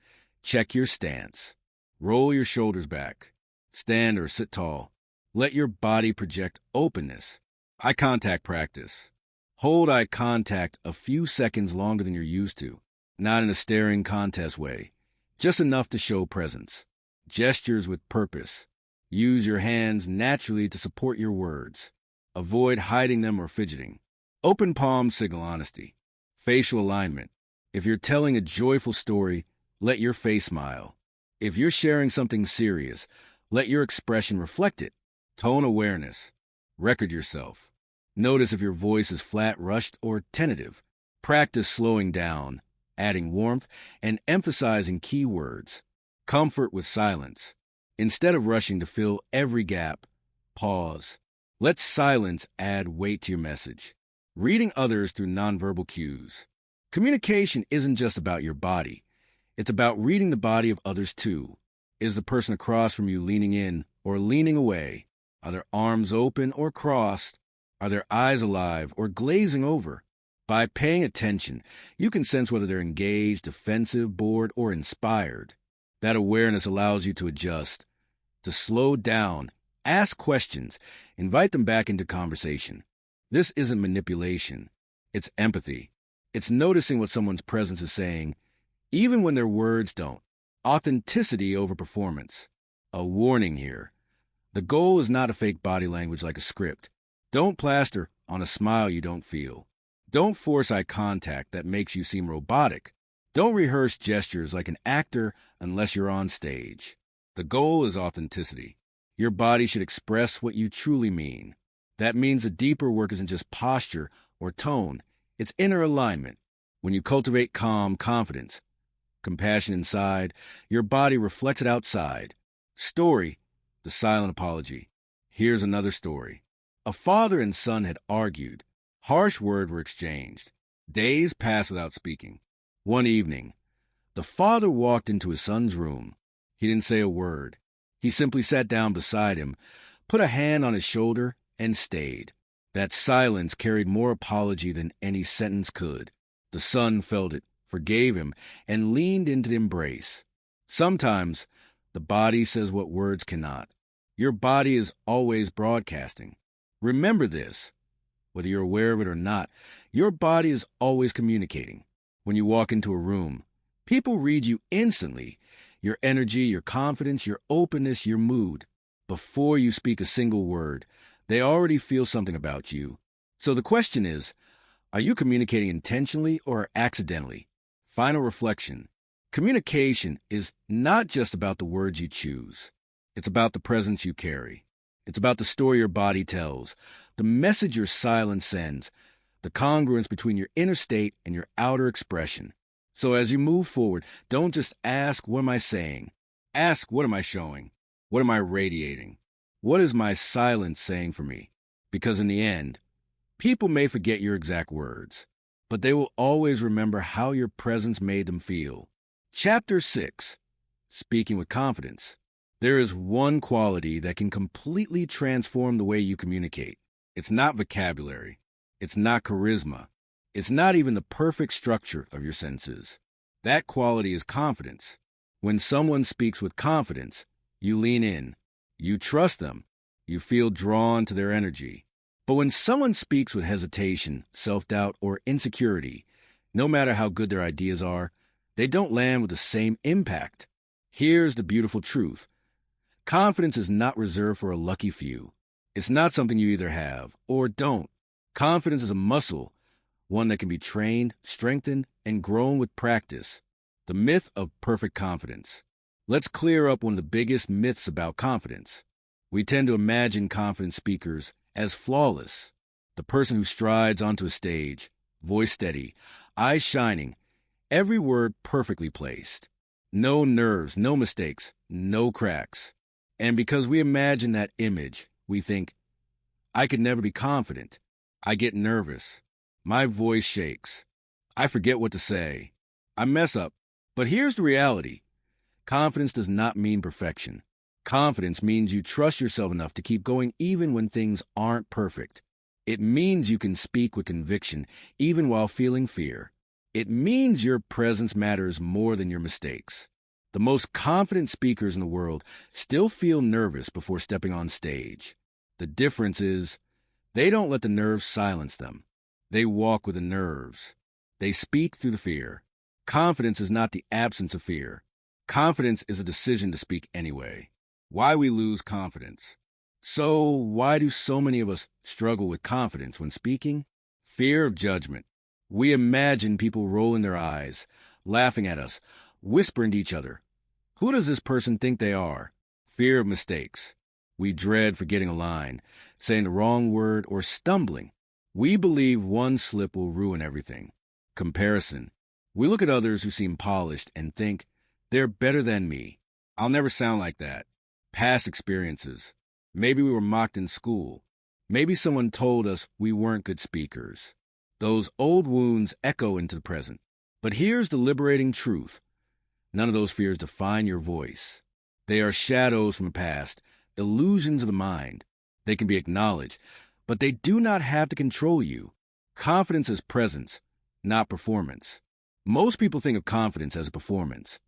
check your stance. Roll your shoulders back. Stand or sit tall. Let your body project openness. Eye contact practice. Hold eye contact a few seconds longer than you're used to, not in a staring contest way, just enough to show presence. Gestures with purpose. Use your hands naturally to support your words. Avoid hiding them or fidgeting. Open palms signal honesty. Facial alignment. If you're telling a joyful story, let your face smile. If you're sharing something serious, let your expression reflect it. Tone awareness. Record yourself. Notice if your voice is flat, rushed, or tentative. Practice slowing down, adding warmth, and emphasizing key words. Comfort with silence. Instead of rushing to fill every gap, pause. Let silence add weight to your message. Reading others through nonverbal cues. Communication isn't just about your body. It's about reading the body of others too. Is the person across from you leaning in or leaning away? Are their arms open or crossed? Are their eyes alive or glazing over? By paying attention, you can sense whether they're engaged, defensive, bored, or inspired. That awareness allows you to adjust, to slow down, ask questions, invite them back into conversation. This isn't manipulation. It's empathy. It's noticing what someone's presence is saying, even when their words don't. Authenticity over performance. A warning here. The goal is not a fake body language like a script. Don't plaster on a smile you don't feel. Don't force eye contact that makes you seem robotic. Don't rehearse gestures like an actor unless you're on stage. The goal is authenticity. Your body should express what you truly mean. That means the deeper work isn't just posture or tone. It's inner alignment. When you cultivate calm confidence, compassion inside, your body reflects it outside. Story, the silent apology. Here's another story. A father and son had argued. Harsh words were exchanged. Days passed without speaking. One evening, the father walked into his son's room. He didn't say a word. He simply sat down beside him, put a hand on his shoulder, and stayed. That silence carried more apology than any sentence could. The son felt it, forgave him, and leaned into the embrace. Sometimes, the body says what words cannot. Your body is always broadcasting. Remember this. Whether you're aware of it or not, your body is always communicating. When you walk into a room, people read you instantly. Your energy, your confidence, your openness, your mood. Before you speak a single word, they already feel something about you. So the question is, are you communicating intentionally or accidentally? Final reflection. Communication is not just about the words you choose. It's about the presence you carry. It's about the story your body tells, the message your silence sends, the congruence between your inner state and your outer expression. So as you move forward, don't just ask, what am I saying? Ask, what am I showing? What am I radiating? What is my silence saying for me? Because in the end, people may forget your exact words, but they will always remember how your presence made them feel. Chapter 6, Speaking with Confidence. There is one quality that can completely transform the way you communicate. It's not vocabulary. It's not charisma. It's not even the perfect structure of your sentences. That quality is confidence. When someone speaks with confidence, you lean in. You trust them. You feel drawn to their energy. But when someone speaks with hesitation, self-doubt, or insecurity, no matter how good their ideas are, they don't land with the same impact. Here's the beautiful truth. Confidence is not reserved for a lucky few. It's not something you either have or don't. Confidence is a muscle, one that can be trained, strengthened, and grown with practice. The myth of perfect confidence. Let's clear up one of the biggest myths about confidence. We tend to imagine confident speakers as flawless. The person who strides onto a stage, voice steady, eyes shining, every word perfectly placed. No nerves, no mistakes, no cracks. And because we imagine that image, we think, I could never be confident. I get nervous. My voice shakes. I forget what to say. I mess up. But here's the reality. Confidence does not mean perfection. Confidence means you trust yourself enough to keep going even when things aren't perfect. It means you can speak with conviction even while feeling fear. It means your presence matters more than your mistakes. The most confident speakers in the world still feel nervous before stepping on stage. The difference is they don't let the nerves silence them. They walk with the nerves. They speak through the fear. Confidence is not the absence of fear. Confidence is a decision to speak anyway. Why we lose confidence. So, why do so many of us struggle with confidence when speaking? Fear of judgment. We imagine people rolling their eyes, laughing at us, whispering to each other. Who does this person think they are? Fear of mistakes. We dread forgetting a line, saying the wrong word, or stumbling. We believe one slip will ruin everything. Comparison. We look at others who seem polished and think, they're better than me. I'll never sound like that. Past experiences. Maybe we were mocked in school. Maybe someone told us we weren't good speakers. Those old wounds echo into the present. But here's the liberating truth. None of those fears define your voice. They are shadows from the past, illusions of the mind. They can be acknowledged, but they do not have to control you. Confidence is presence, not performance. Most people think of confidence as a performance.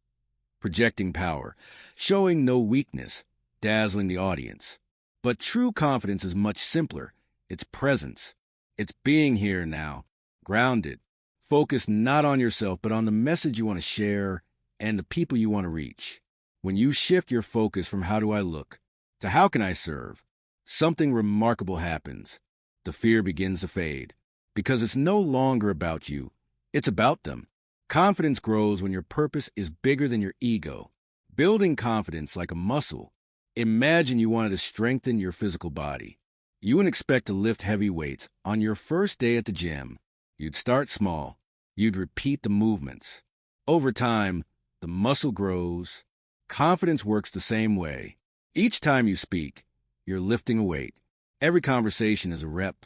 Projecting power, showing no weakness, dazzling the audience. But true confidence is much simpler. It's presence. It's being here now, grounded, focused not on yourself, but on the message you want to share and the people you want to reach. When you shift your focus from how do I look to how can I serve, something remarkable happens. The fear begins to fade because it's no longer about you. It's about them. Confidence grows when your purpose is bigger than your ego. Building confidence like a muscle. Imagine you wanted to strengthen your physical body. You wouldn't expect to lift heavy weights on your first day at the gym. You'd start small. You'd repeat the movements. Over time, the muscle grows. Confidence works the same way. Each time you speak, you're lifting a weight. Every conversation is a rep.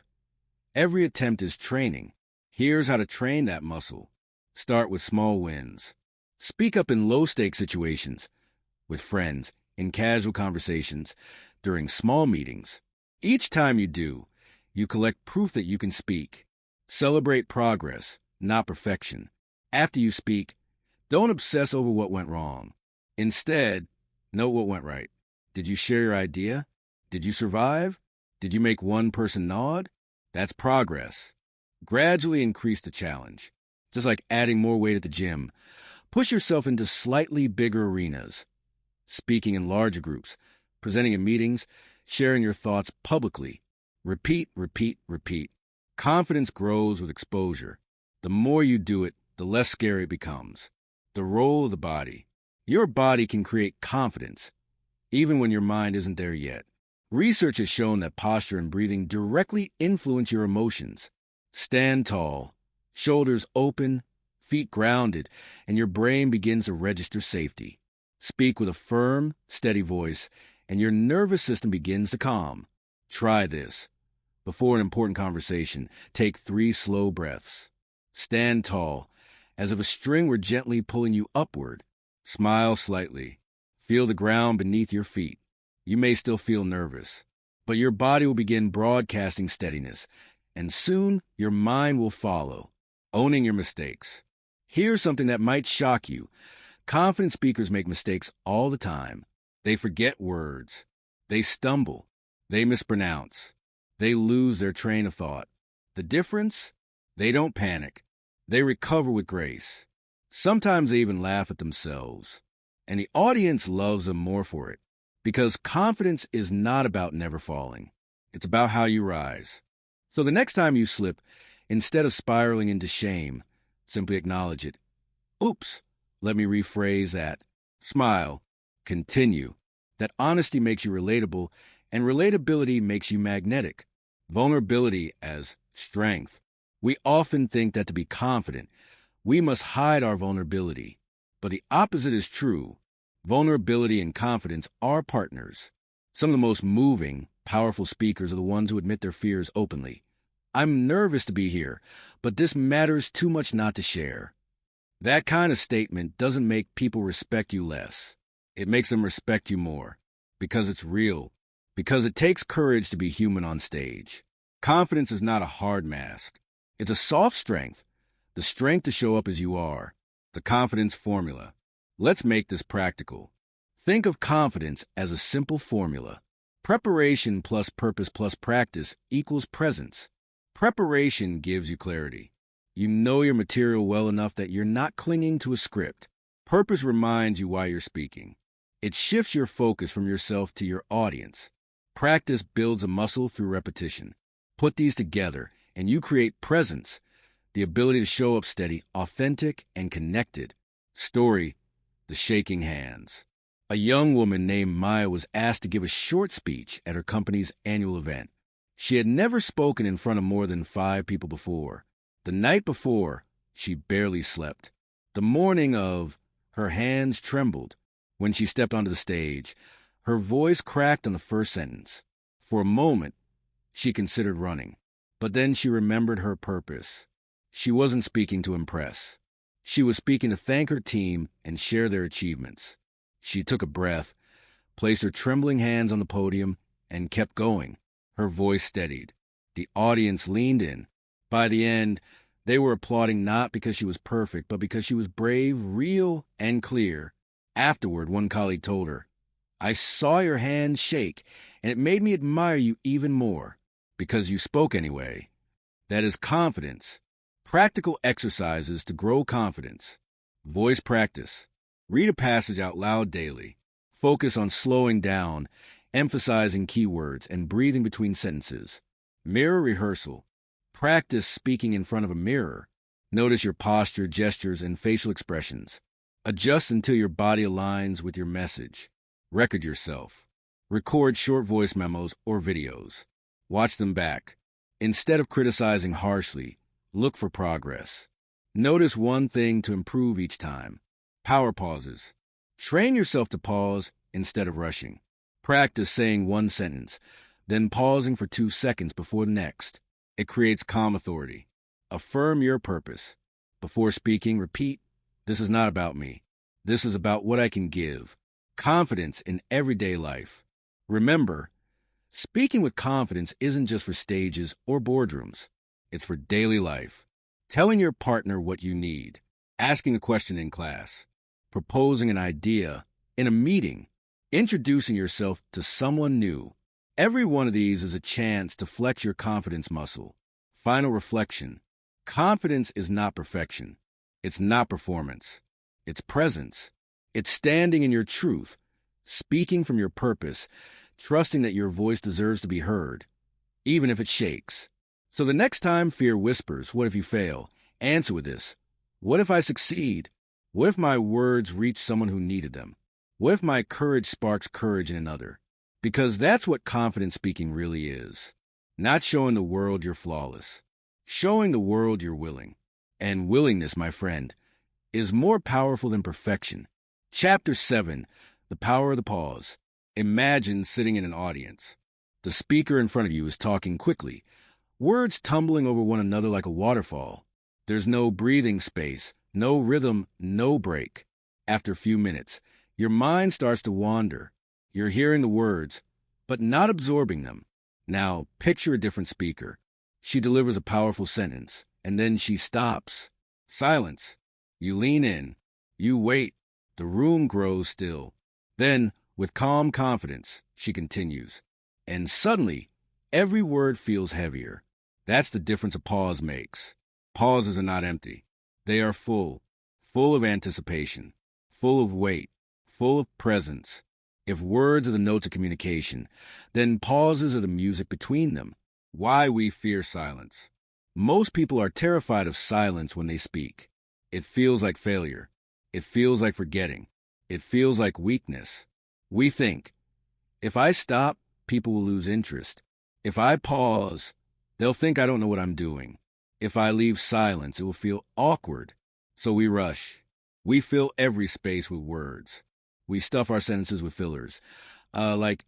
Every attempt is training. Here's how to train that muscle. Start with small wins. Speak up in low-stakes situations, with friends, in casual conversations, during small meetings. Each time you do, you collect proof that you can speak. Celebrate progress, not perfection. After you speak, don't obsess over what went wrong. Instead, note what went right. Did you share your idea? Did you survive? Did you make one person nod? That's progress. Gradually increase the challenge. Just like adding more weight at the gym, push yourself into slightly bigger arenas. Speaking in larger groups, presenting in meetings, sharing your thoughts publicly. Repeat, repeat, repeat. Confidence grows with exposure. The more you do it, the less scary it becomes. The role of the body. Your body can create confidence, even when your mind isn't there yet. Research has shown that posture and breathing directly influence your emotions. Stand tall, shoulders open, feet grounded, and your brain begins to register safety. Speak with a firm, steady voice, and your nervous system begins to calm. Try this. Before an important conversation, take 3 slow breaths. Stand tall, as if a string were gently pulling you upward. Smile slightly. Feel the ground beneath your feet. You may still feel nervous, but your body will begin broadcasting steadiness, and soon your mind will follow, owning your mistakes. Here's something that might shock you. Confident speakers make mistakes all the time. They forget words. They stumble. They mispronounce. They lose their train of thought. The difference? They don't panic. They recover with grace. Sometimes they even laugh at themselves. And the audience loves them more for it. Because confidence is not about never falling. It's about how you rise. So the next time you slip, instead of spiraling into shame, simply acknowledge it. Oops, let me rephrase that. Smile. Continue. That honesty makes you relatable, and relatability makes you magnetic. Vulnerability as strength. We often think that to be confident, we must hide our vulnerability. But the opposite is true. Vulnerability and confidence are partners. Some of the most moving, powerful speakers are the ones who admit their fears openly. I'm nervous to be here, but this matters too much not to share. That kind of statement doesn't make people respect you less. It makes them respect you more. Because it's real. Because it takes courage to be human on stage. Confidence is not a hard mask. It's a soft strength. The strength to show up as you are. The confidence formula. Let's make this practical. Think of confidence as a simple formula. Preparation plus purpose plus practice equals presence. Preparation gives you clarity. You know your material well enough that you're not clinging to a script. Purpose reminds you why you're speaking. It shifts your focus from yourself to your audience. Practice builds a muscle through repetition. Put these together, and you create presence, the ability to show up steady, authentic, and connected. Story, the shaking hands. A young woman named Maya was asked to give a short speech at her company's annual event. She had never spoken in front of more than 5 people before. The night before, she barely slept. The morning of, her hands trembled. When she stepped onto the stage, her voice cracked on the first sentence. For a moment, she considered running. But then she remembered her purpose. She wasn't speaking to impress. She was speaking to thank her team and share their achievements. She took a breath, placed her trembling hands on the podium, and kept going. Her voice steadied. The audience leaned in. By the end, they were applauding not because she was perfect, but because she was brave, real, and clear. Afterward, one colleague told her, "I saw your hands shake, and it made me admire you even more, because you spoke anyway." That is confidence. Practical exercises to grow confidence. Voice practice. Read a passage out loud daily. Focus on slowing down, emphasizing keywords, and breathing between sentences. Mirror rehearsal. Practice speaking in front of a mirror. Notice your posture, gestures, and facial expressions. Adjust until your body aligns with your message. Record yourself. Record short voice memos or videos. Watch them back. Instead of criticizing harshly, look for progress. Notice one thing to improve each time. Power pauses. Train yourself to pause instead of rushing. Practice saying one sentence, then pausing for 2 seconds before the next. It creates calm authority. Affirm your purpose. Before speaking, repeat, "This is not about me. This is about what I can give." Confidence in everyday life. Remember, speaking with confidence isn't just for stages or boardrooms. It's for daily life. Telling your partner what you need. Asking a question in class. Proposing an idea in a meeting. Introducing yourself to someone new. Every one of these is a chance to flex your confidence muscle. Final reflection. Confidence is not perfection. It's not performance. It's presence. It's standing in your truth, speaking from your purpose, trusting that your voice deserves to be heard, even if it shakes. So the next time fear whispers, "What if you fail?" answer with this: "What if I succeed? What if my words reach someone who needed them? What if my courage sparks courage in another?" Because that's what confident speaking really is. Not showing the world you're flawless. Showing the world you're willing. And willingness, my friend, is more powerful than perfection. Chapter 7, The Power of the Pause. Imagine sitting in an audience. The speaker in front of you is talking quickly, words tumbling over one another like a waterfall. There's no breathing space, no rhythm, no break. After a few minutes, your mind starts to wander. You're hearing the words, but not absorbing them. Now, picture a different speaker. She delivers a powerful sentence, and then she stops. Silence. You lean in. You wait. The room grows still. Then, with calm confidence, she continues. And suddenly, every word feels heavier. That's the difference a pause makes. Pauses are not empty. They are full of anticipation, full of weight, full of presence. If words are the notes of communication, then pauses are the music between them. Why we fear silence. Most people are terrified of silence when they speak. It feels like failure. It feels like forgetting. It feels like weakness. We think, if I stop, people will lose interest. If I pause, they'll think I don't know what I'm doing. If I leave silence, it will feel awkward. So we rush. We fill every space with words. We stuff our sentences with fillers. Like,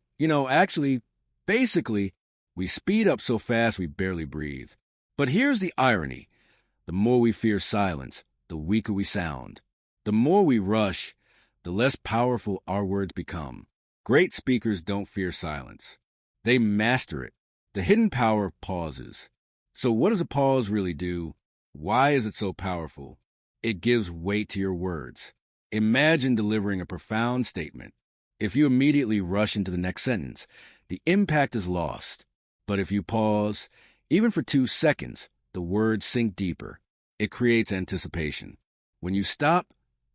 Basically, we speed up so fast we barely breathe. But here's the irony. The more we fear silence, the weaker we sound. The more we rush, the less powerful our words become. Great speakers don't fear silence. They master it. The hidden power of pauses. So what does a pause really do? Why is it so powerful? It gives weight to your words. Imagine delivering a profound statement. If you immediately rush into the next sentence, the impact is lost. But if you pause, even for 2 seconds, the words sink deeper. It creates anticipation. When you stop,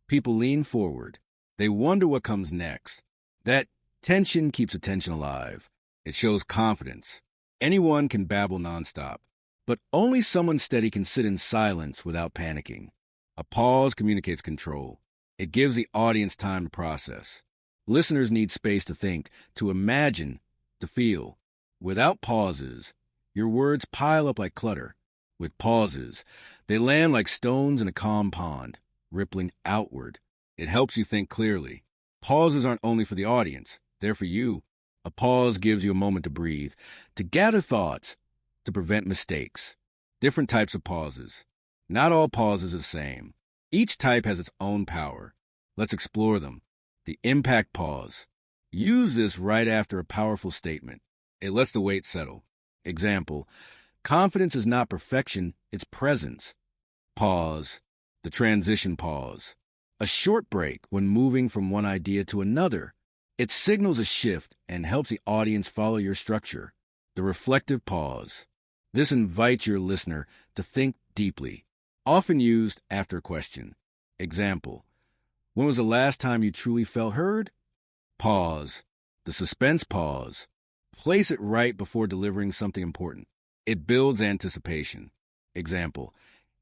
people lean forward. They wonder what comes next. That tension keeps attention alive. It shows confidence. Anyone can babble nonstop, but only someone steady can sit in silence without panicking. A pause communicates control. It gives the audience time to process. Listeners need space to think, to imagine, to feel. Without pauses, your words pile up like clutter. With pauses, they land like stones in a calm pond, rippling outward. It helps you think clearly. Pauses aren't only for the audience, they're for you. A pause gives you a moment to breathe, to gather thoughts, to prevent mistakes. Different types of pauses. Not all pauses are the same. Each type has its own power. Let's explore them. The impact pause. Use this right after a powerful statement. It lets the weight settle. Example, confidence is not perfection, it's presence. Pause. The transition pause. A short break when moving from one idea to another. It signals a shift and helps the audience follow your structure. The reflective pause. This invites your listener to think deeply, often used after a question. Example, when was the last time you truly felt heard? Pause. The suspense pause. Place it right before delivering something important. It builds anticipation. Example,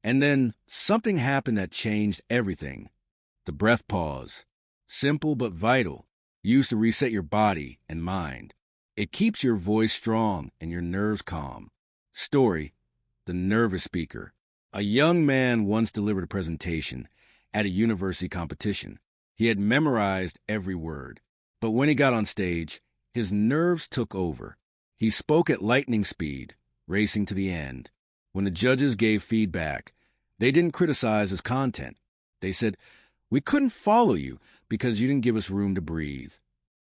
and then something happened that changed everything. The breath pause. Simple but vital. Used to reset your body and mind. It keeps your voice strong and your nerves calm. Story, the nervous speaker. A young man once delivered a presentation at a university competition. He had memorized every word, but when he got on stage, his nerves took over. He spoke at lightning speed, racing to the end. When the judges gave feedback, they didn't criticize his content. They said, "We couldn't follow you because you didn't give us room to breathe."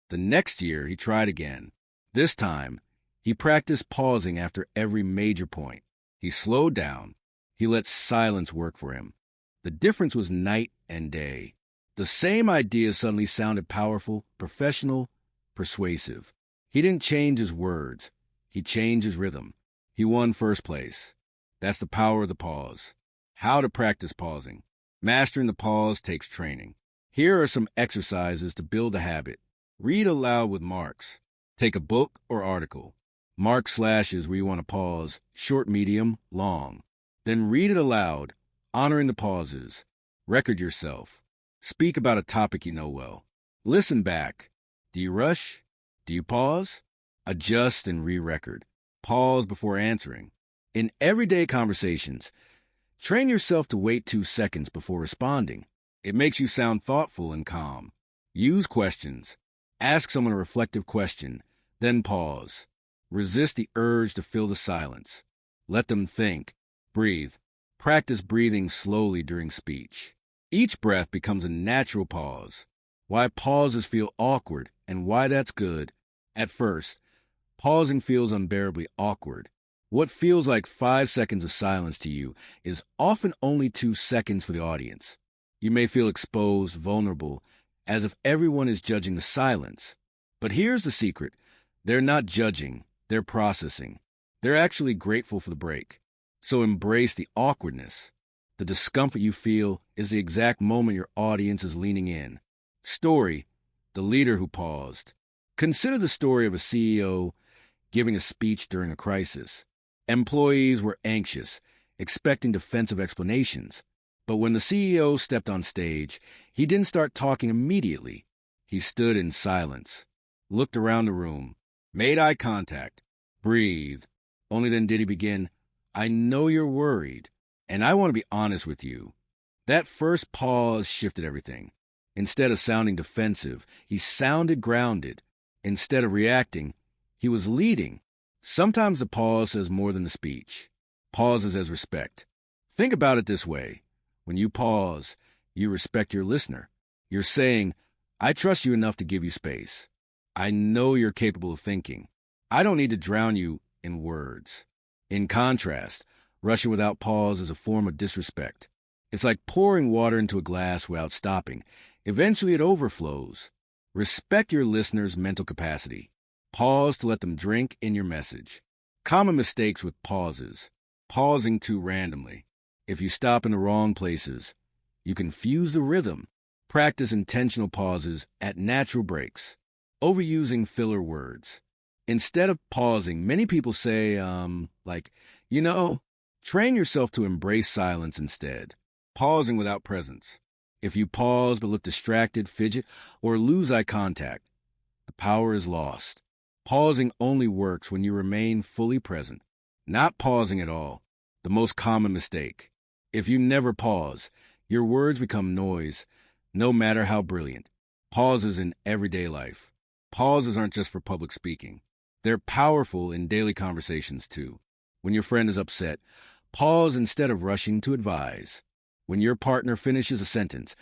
The next year, he tried again. This time, he practiced pausing after every major point. He slowed down. He let silence work for him. The difference was night and day. The same idea suddenly sounded powerful, professional, persuasive. He didn't change his words. He changed his rhythm. He won first place. That's the power of the pause. How to practice pausing. Mastering the pause takes training. Here are some exercises to build a habit. Read aloud with marks. Take a book or article. Mark slashes where you want to pause, short, medium, long. Then read it aloud, honoring the pauses. Record yourself. Speak about a topic you know well. Listen back. Do you rush? Do you pause? Adjust and re-record. Pause before answering. In everyday conversations, train yourself to wait 2 seconds before responding. It makes you sound thoughtful and calm. Use questions. Ask someone a reflective question, then pause. Resist the urge to fill the silence. Let them think. Breathe. Practice breathing slowly during speech. Each breath becomes a natural pause. Why pauses feel awkward and why that's good. At first, pausing feels unbearably awkward. What feels like 5 seconds of silence to you is often only 2 seconds for the audience. You may feel exposed, vulnerable, as if everyone is judging the silence. But here's the secret. They're not judging, they're processing. They're actually grateful for the break. So embrace the awkwardness. The discomfort you feel is the exact moment your audience is leaning in. Story, the leader who paused. Consider the story of a CEO giving a speech during a crisis. Employees were anxious, expecting defensive explanations. But when the CEO stepped on stage, he didn't start talking immediately. He stood in silence, looked around the room, made eye contact, breathed. Only then did he begin, "I know you're worried, and I want to be honest with you." That first pause shifted everything. Instead of sounding defensive, he sounded grounded. Instead of reacting, he was leading. Sometimes the pause says more than the speech. Pauses as respect. Think about it this way. When you pause, you respect your listener. You're saying, I trust you enough to give you space. I know you're capable of thinking. I don't need to drown you in words. In contrast, rushing without pause is a form of disrespect. It's like pouring water into a glass without stopping. Eventually it overflows. Respect your listener's mental capacity. Pause to let them drink in your message. Common mistakes with pauses. Pausing too randomly. If you stop in the wrong places, you confuse the rhythm. Practice intentional pauses at natural breaks. Overusing filler words. Instead of pausing, many people say, train yourself to embrace silence instead. Pausing without presence. If you pause but look distracted, fidget, or lose eye contact, the power is lost. Pausing only works when you remain fully present. Not pausing at all. The most common mistake. If you never pause, your words become noise, no matter how brilliant. Pauses in everyday life. Pauses aren't just for public speaking. They're powerful in daily conversations, too. When your friend is upset, pause instead of rushing to advise. When your partner finishes a sentence,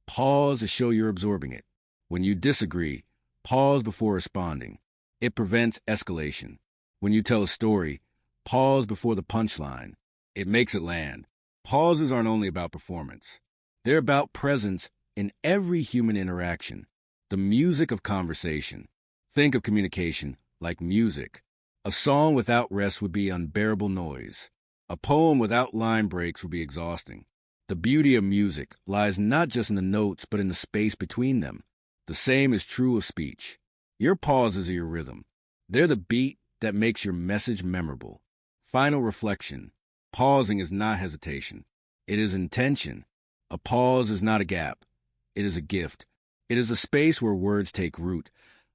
pause to show you're absorbing it. When you disagree, pause before responding. It prevents escalation. When you tell a story, pause before the punchline. It makes it land. Pauses aren't only about performance. They're about presence in every human interaction. The music of conversation. Think of communication like music. A song without rest would be unbearable noise. A poem without line breaks would be exhausting. The beauty of music lies not just in the notes, but in the space between them. The same is true of speech. Your pauses are your rhythm. They're the beat that makes your message memorable. Final reflection. Pausing is not hesitation. It is intention. A pause is not a gap. It is a gift. It is a space where words take root,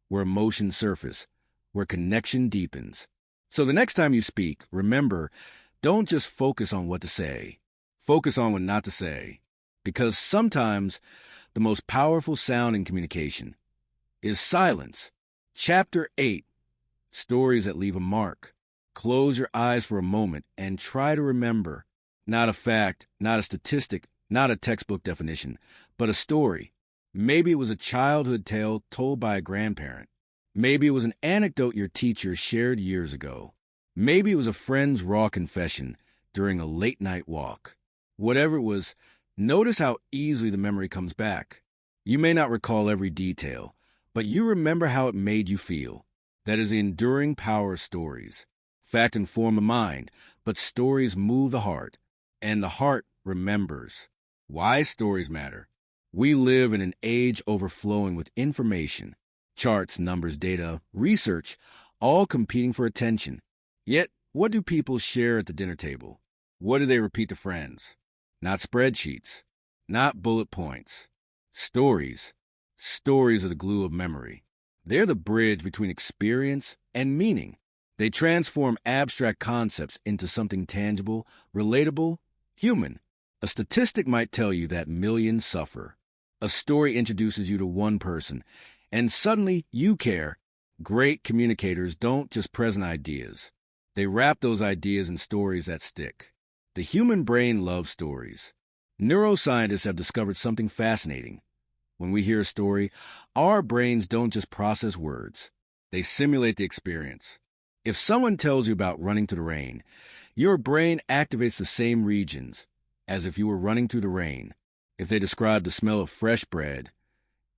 where emotions surface, where connection deepens. So the next time you speak, remember, don't just focus on what to say. Focus on what not to say. Because sometimes the most powerful sound in communication is silence. Chapter 8. Stories that leave a mark. Close your eyes for a moment and try to remember. Not a fact, not a statistic, not a textbook definition, but a story. Maybe it was a childhood tale told by a grandparent. Maybe it was an anecdote your teacher shared years ago. Maybe it was a friend's raw confession during a late-night walk. Whatever it was, notice how easily the memory comes back. You may not recall every detail, but you remember how it made you feel. That is the enduring power of stories. Fact inform the mind, but stories move the heart, and the heart remembers. Why stories matter? We live in an age overflowing with information. Charts, numbers, data, research, all competing for attention. Yet, what do people share at the dinner table? What do they repeat to friends? Not spreadsheets, not bullet points. Stories. Stories are the glue of memory. They're the bridge between experience and meaning. They transform abstract concepts into something tangible, relatable, human. A statistic might tell you that millions suffer. A story introduces you to one person, and suddenly you care. Great communicators don't just present ideas. They wrap those ideas in stories that stick. The human brain loves stories. Neuroscientists have discovered something fascinating. When we hear a story, our brains don't just process words. They simulate the experience. If someone tells you about running through the rain, your brain activates the same regions as if you were running through the rain. If they describe the smell of fresh bread,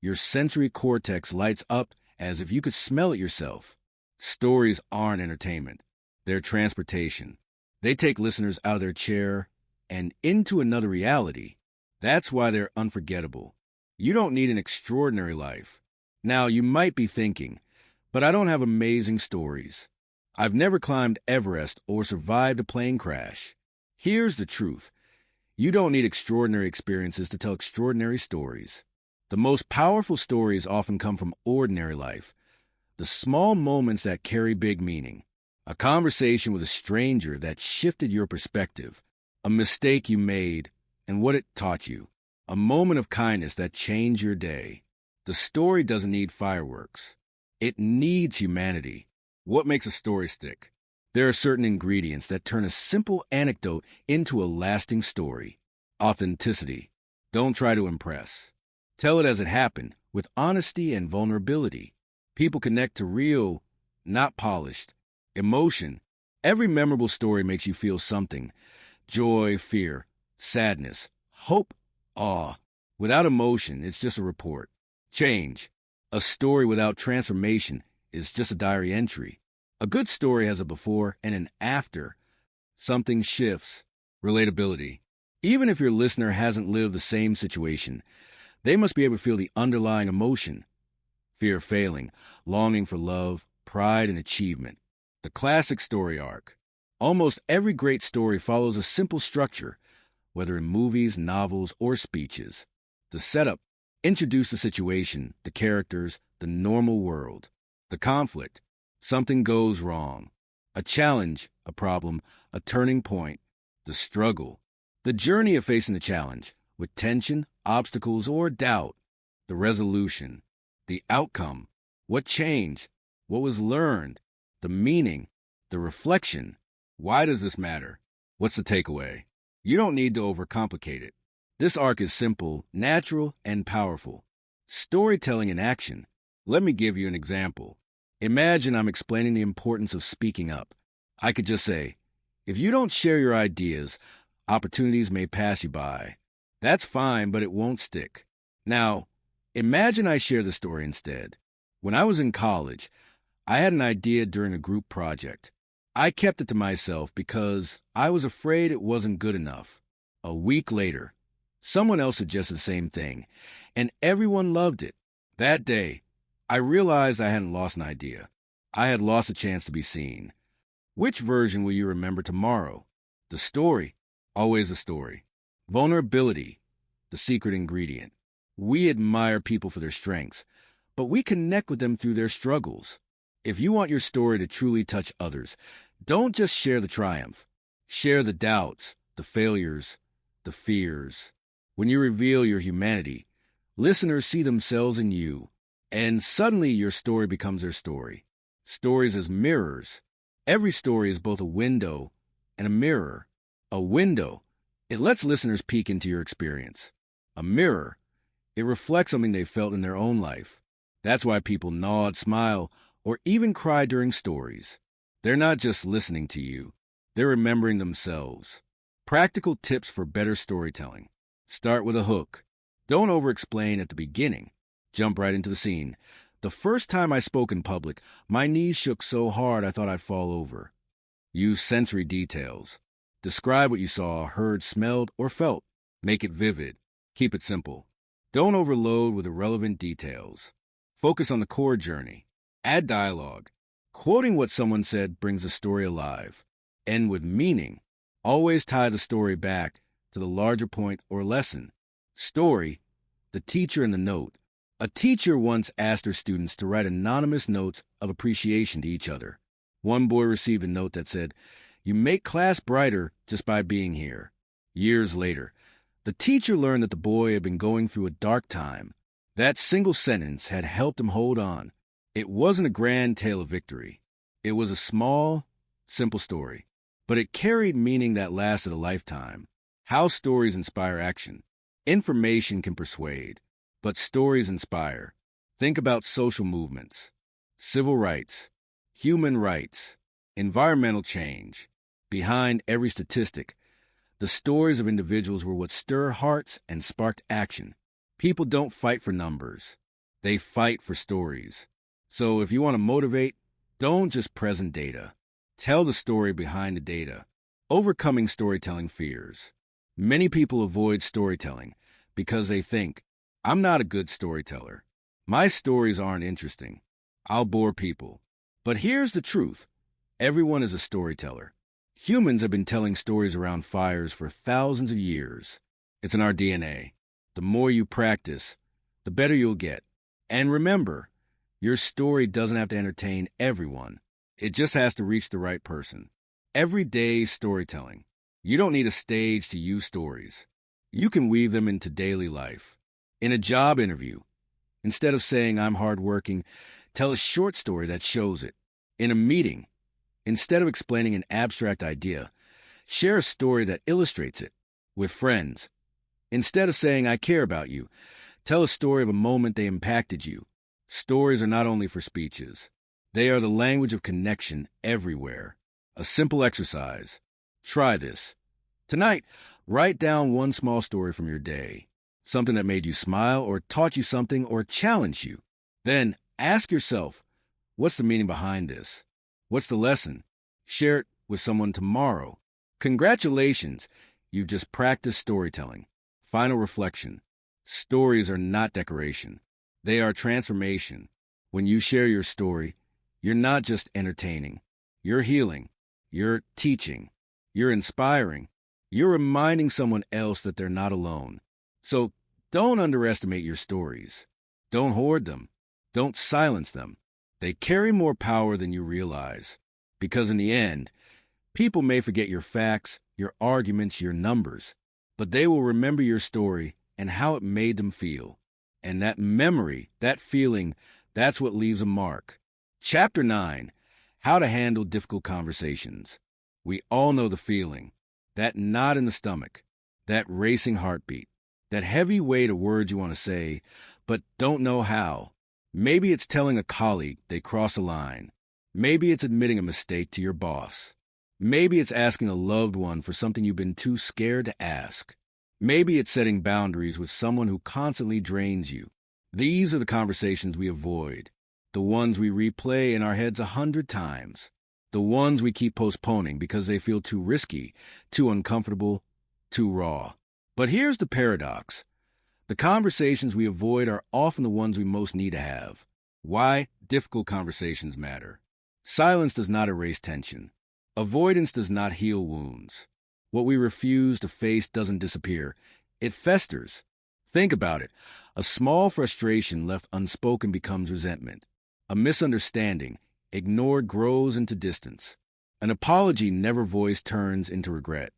your sensory cortex lights up as if you could smell it yourself. Stories aren't entertainment. They're transportation. They take listeners out of their chair and into another reality. That's why they're unforgettable. You don't need an extraordinary life. Now, you might be thinking, but I don't have amazing stories. I've never climbed Everest or survived a plane crash. Here's the truth. You don't need extraordinary experiences to tell extraordinary stories. The most powerful stories often come from ordinary life, the small moments that carry big meaning. A conversation with a stranger that shifted your perspective, a mistake you made and what it taught you, a moment of kindness that changed your day. The story doesn't need fireworks. It needs humanity. What makes a story stick? There are certain ingredients that turn a simple anecdote into a lasting story. Authenticity. Don't try to impress. Tell it as it happened, with honesty and vulnerability. People connect to real, not polished. Emotion. Every memorable story makes you feel something. Joy, fear, sadness, hope, awe. Without emotion, it's just a report. Change. A story without transformation is just a diary entry. A good story has a before and an after. Something shifts. Relatability. Even if your listener hasn't lived the same situation, they must be able to feel the underlying emotion. Fear of failing, longing for love, pride, and achievement. The classic story arc. Almost every great story follows a simple structure, whether in movies, novels, or speeches. The setup. Introduce the situation, the characters, the normal world. The conflict. Something goes wrong. A challenge, a problem, a turning point. The struggle. The journey of facing the challenge, with tension, obstacles, or doubt. The resolution. The outcome. What changed? What was learned? The meaning. The reflection. Why does this matter? What's the takeaway? You don't need to overcomplicate it. This arc is simple, natural, and powerful. Storytelling in action. Let me give you an example. Imagine I'm explaining the importance of speaking up. I could just say, if you don't share your ideas, opportunities may pass you by. That's fine, but it won't stick. Now, imagine I share the story instead. When I was in college, I had an idea during a group project. I kept it to myself because I was afraid it wasn't good enough. A week later, someone else suggested the same thing, and everyone loved it. That day, I realized I hadn't lost an idea. I had lost a chance to be seen. Which version will you remember tomorrow? The story, always a story. Vulnerability, the secret ingredient. We admire people for their strengths, but we connect with them through their struggles. If you want your story to truly touch others, don't just share the triumph. Share the doubts, the failures, the fears. When you reveal your humanity, listeners see themselves in you, and suddenly your story becomes their story. Stories as mirrors. Every story is both a window and a mirror. A window, it lets listeners peek into your experience. A mirror, it reflects something they felt in their own life. That's why people nod, smile, or even cry during stories. They're not just listening to you, they're remembering themselves. Practical tips for better storytelling. Start with a hook. Don't over-explain at the beginning. Jump right into the scene. The first time I spoke in public, my knees shook so hard I thought I'd fall over. Use sensory details. Describe what you saw, heard, smelled, or felt. Make it vivid. Keep it simple. Don't overload with irrelevant details. Focus on the core journey. Add dialogue. Quoting what someone said brings the story alive. End with meaning. Always tie the story back to the larger point or lesson. Story, the teacher and the note. A teacher once asked her students to write anonymous notes of appreciation to each other. One boy received a note that said, "You make class brighter just by being here." Years later, the teacher learned that the boy had been going through a dark time. That single sentence had helped him hold on. It wasn't a grand tale of victory. It was a small, simple story, but it carried meaning that lasted a lifetime. How stories inspire action. Information can persuade, but stories inspire. Think about social movements, civil rights, human rights, environmental change. Behind every statistic, the stories of individuals were what stir hearts and sparked action. People don't fight for numbers. They fight for stories. So if you want to motivate, don't just present data. Tell the story behind the data. Overcoming storytelling fears. Many people avoid storytelling because they think, I'm not a good storyteller. My stories aren't interesting. I'll bore people. But here's the truth. Everyone is a storyteller. Humans have been telling stories around fires for thousands of years. It's in our DNA. The more you practice, the better you'll get. And remember, your story doesn't have to entertain everyone. It just has to reach the right person. Everyday storytelling. You don't need a stage to use stories. You can weave them into daily life. In a job interview, instead of saying I'm hardworking, Tell a short story that shows it. In a meeting, instead of explaining an abstract idea, share a story that illustrates it. With friends, instead of saying, I care about you, tell a story of a moment they impacted you. Stories are not only for speeches. They are the language of connection everywhere. A simple exercise. Try this. Tonight, write down one small story from your day. Something that made you smile or taught you something or challenged you. Then ask yourself, what's the meaning behind this? What's the lesson? Share it with someone tomorrow. Congratulations, you've just practiced storytelling. Final reflection. Stories are not decoration. They are transformation. When you share your story, you're not just entertaining. You're healing. You're teaching. You're inspiring. You're reminding someone else that they're not alone. So don't underestimate your stories. Don't hoard them. Don't silence them. They carry more power than you realize. Because in the end, people may forget your facts, your arguments, your numbers, but they will remember your story and how it made them feel. And that memory, that feeling, that's what leaves a mark. Chapter 9, How to Handle Difficult Conversations. We all know the feeling. That knot in the stomach, that racing heartbeat, that heavy weight of words you want to say, but don't know how. Maybe it's telling a colleague they cross a line. Maybe it's admitting a mistake to your boss. Maybe it's asking a loved one for something you've been too scared to ask. Maybe it's setting boundaries with someone who constantly drains you. These are the conversations we avoid, the ones we replay in our heads 100 times, the ones we keep postponing because they feel too risky, too uncomfortable, too raw. But here's the paradox. The conversations we avoid are often the ones we most need to have. Why difficult conversations matter. Silence does not erase tension. Avoidance does not heal wounds. What we refuse to face doesn't disappear. It festers. Think about it. A small frustration left unspoken becomes resentment. A misunderstanding ignored grows into distance. An apology never voiced turns into regret.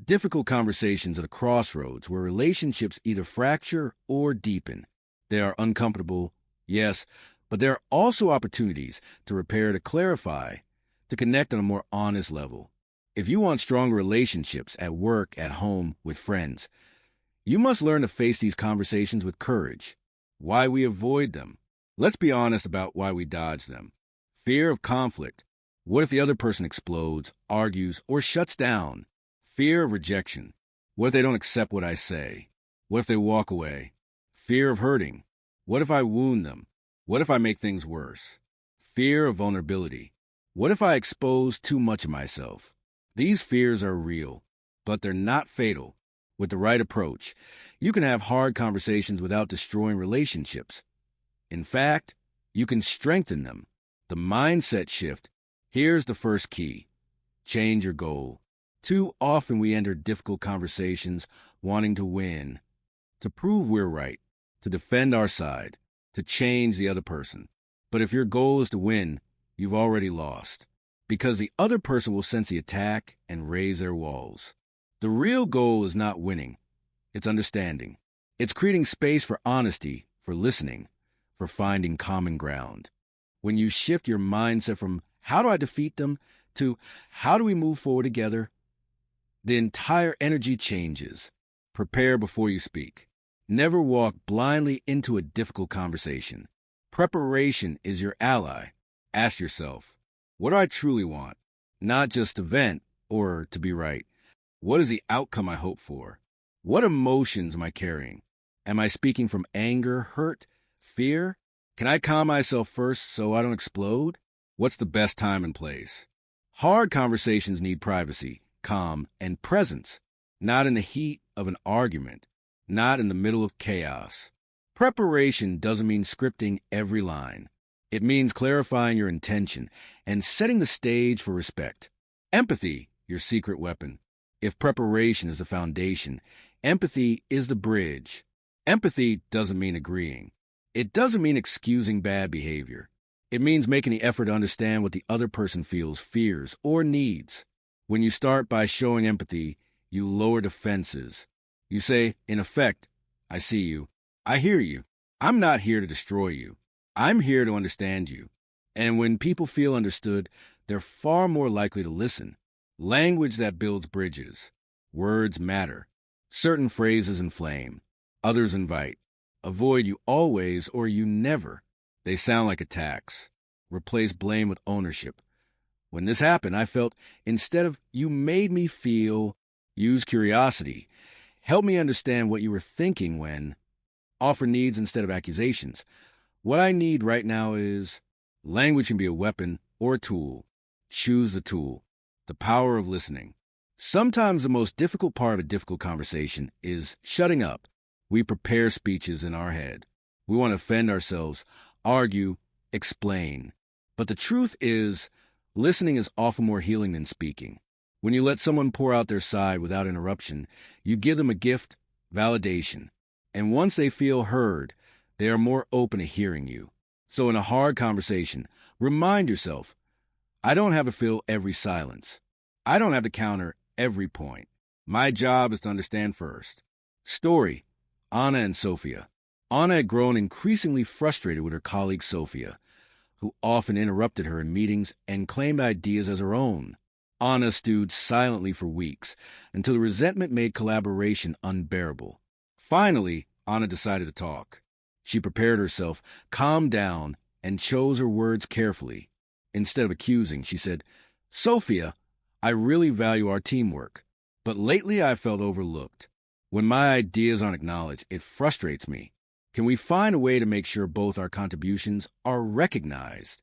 Difficult conversations are the crossroads where relationships either fracture or deepen. They are uncomfortable, yes, but there are also opportunities to repair, to clarify, to connect on a more honest level. If you want stronger relationships at work, at home, with friends, you must learn to face these conversations with courage. Why we avoid them. Let's be honest about why we dodge them. Fear of conflict. What if the other person explodes, argues, or shuts down? Fear of rejection. What if they don't accept what I say? What if they walk away? Fear of hurting. What if I wound them? What if I make things worse? Fear of vulnerability. What if I expose too much of myself? These fears are real, but they're not fatal. With the right approach, you can have hard conversations without destroying relationships. In fact, you can strengthen them. The mindset shift. Here's the first key. Change your goal. Too often we enter difficult conversations wanting to win, to prove we're right, to defend our side, to change the other person. But if your goal is to win, you've already lost, because the other person will sense the attack and raise their walls. The real goal is not winning. It's understanding. It's creating space for honesty, for listening, for finding common ground. When you shift your mindset from how do I defeat them to how do we move forward together, the entire energy changes. Prepare before you speak. Never walk blindly into a difficult conversation. Preparation is your ally. Ask yourself, what do I truly want? Not just to vent or to be right. What is the outcome I hope for? What emotions am I carrying? Am I speaking from anger, hurt, fear? Can I calm myself first so I don't explode? What's the best time and place? Hard conversations need privacy, calm, and presence, not in the heat of an argument, not in the middle of chaos. Preparation doesn't mean scripting every line. It means clarifying your intention and setting the stage for respect. Empathy, your secret weapon. If preparation is the foundation, empathy is the bridge. Empathy doesn't mean agreeing. It doesn't mean excusing bad behavior. It means making the effort to understand what the other person feels, fears, or needs. When you start by showing empathy, you lower defenses. You say, in effect, I see you. I hear you. I'm not here to destroy you. I'm here to understand you. And when people feel understood, they're far more likely to listen. Language that builds bridges. Words matter. Certain phrases inflame. Others invite. Avoid you always or you never. They sound like attacks. Replace blame with ownership. When this happened, I felt instead of you made me feel, use curiosity. Help me understand what you were thinking when, offer needs instead of accusations. What I need right now is language can be a weapon or a tool. Choose the tool. The power of listening. Sometimes the most difficult part of a difficult conversation is shutting up. We prepare speeches in our head. We want to offend ourselves, argue, explain. But the truth is, listening is often more healing than speaking. When you let someone pour out their side without interruption, you give them a gift, validation. And once they feel heard, they are more open to hearing you. So in a hard conversation, remind yourself, I don't have to fill every silence. I don't have to counter every point. My job is to understand first. Story, Anna and Sophia. Anna had grown increasingly frustrated with her colleague Sophia, who often interrupted her in meetings and claimed ideas as her own. Anna stewed silently for weeks until the resentment made collaboration unbearable. Finally, Anna decided to talk. She prepared herself, calmed down, and chose her words carefully. Instead of accusing, she said, Sophia, I really value our teamwork, but lately I felt overlooked. When my ideas aren't acknowledged, it frustrates me. Can we find a way to make sure both our contributions are recognized?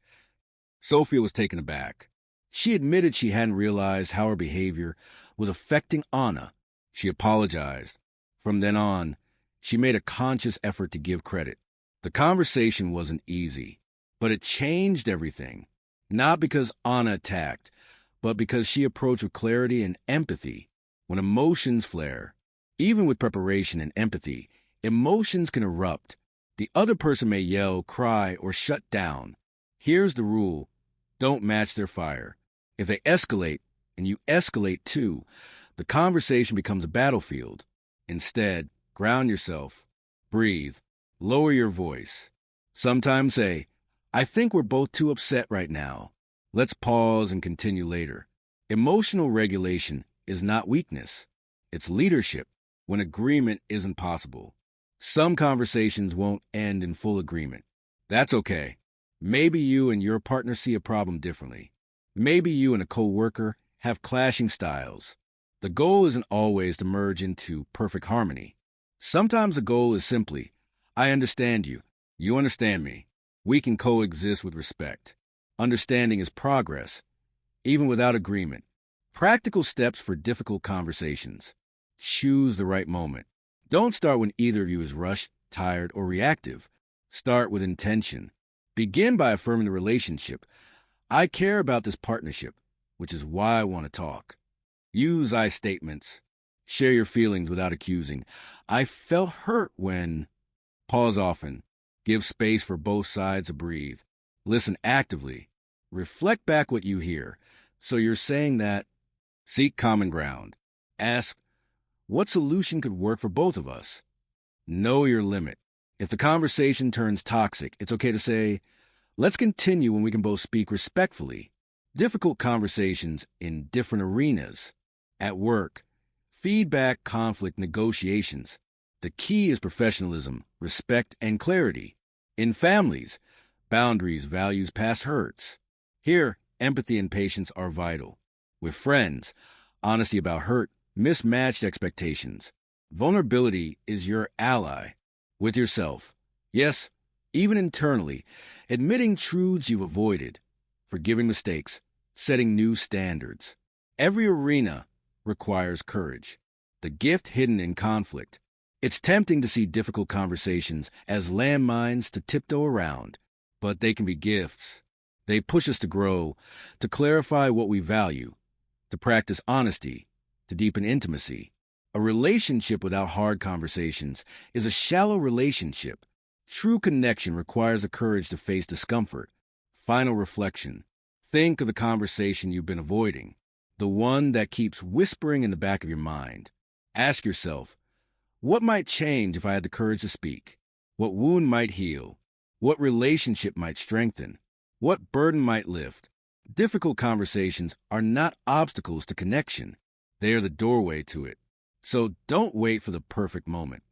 Sophia was taken aback. She admitted she hadn't realized how her behavior was affecting Anna. She apologized. From then on, she made a conscious effort to give credit. The conversation wasn't easy, but it changed everything. Not because Anna attacked, but because she approached with clarity and empathy. When emotions flare, even with preparation and empathy, emotions can erupt. The other person may yell, cry, or shut down. Here's the rule. Don't match their fire. If they escalate, and you escalate too, the conversation becomes a battlefield. Instead, ground yourself. Breathe. Lower your voice. Sometimes say, I think we're both too upset right now. Let's pause and continue later. Emotional regulation is not weakness. It's leadership when agreement isn't possible. Some conversations won't end in full agreement. That's okay. Maybe you and your partner see a problem differently. Maybe you and a coworker have clashing styles. The goal isn't always to merge into perfect harmony. Sometimes the goal is simply, I understand you. You understand me. We can coexist with respect. Understanding is progress, even without agreement. Practical steps for difficult conversations. Choose the right moment. Don't start when either of you is rushed, tired, or reactive. Start with intention. Begin by affirming the relationship. I care about this partnership, which is why I want to talk. Use I statements. Share your feelings without accusing. I felt hurt when... Pause often. Give space for both sides to breathe. Listen actively. Reflect back what you hear. So you're saying that. Seek common ground. Ask, what solution could work for both of us? Know your limit. If the conversation turns toxic, it's okay to say, let's continue when we can both speak respectfully. Difficult conversations in different arenas. At work, feedback, conflict, negotiations. The key is professionalism, respect, and clarity. In families, boundaries, values, past hurts. Here, empathy and patience are vital. With friends, honesty about hurt, mismatched expectations. Vulnerability is your ally. With yourself. Yes, even internally, admitting truths you've avoided, forgiving mistakes, setting new standards. Every arena requires courage. The gift hidden in conflict. It's tempting to see difficult conversations as landmines to tiptoe around, but they can be gifts. They push us to grow, to clarify what we value, to practice honesty, to deepen intimacy. A relationship without hard conversations is a shallow relationship. True connection requires the courage to face discomfort. Final reflection. Think of the conversation you've been avoiding, the one that keeps whispering in the back of your mind. Ask yourself, what might change if I had the courage to speak? What wound might heal? What relationship might strengthen? What burden might lift? Difficult conversations are not obstacles to connection. They are the doorway to it. So don't wait for the perfect moment.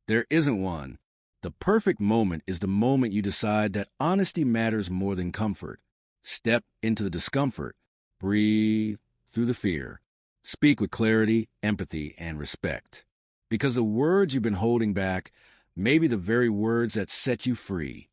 There isn't one. The perfect moment is the moment you decide that honesty matters more than comfort. Step into the discomfort. Breathe through the fear. Speak with clarity, empathy, and respect. Because the words you've been holding back may be the very words that set you free.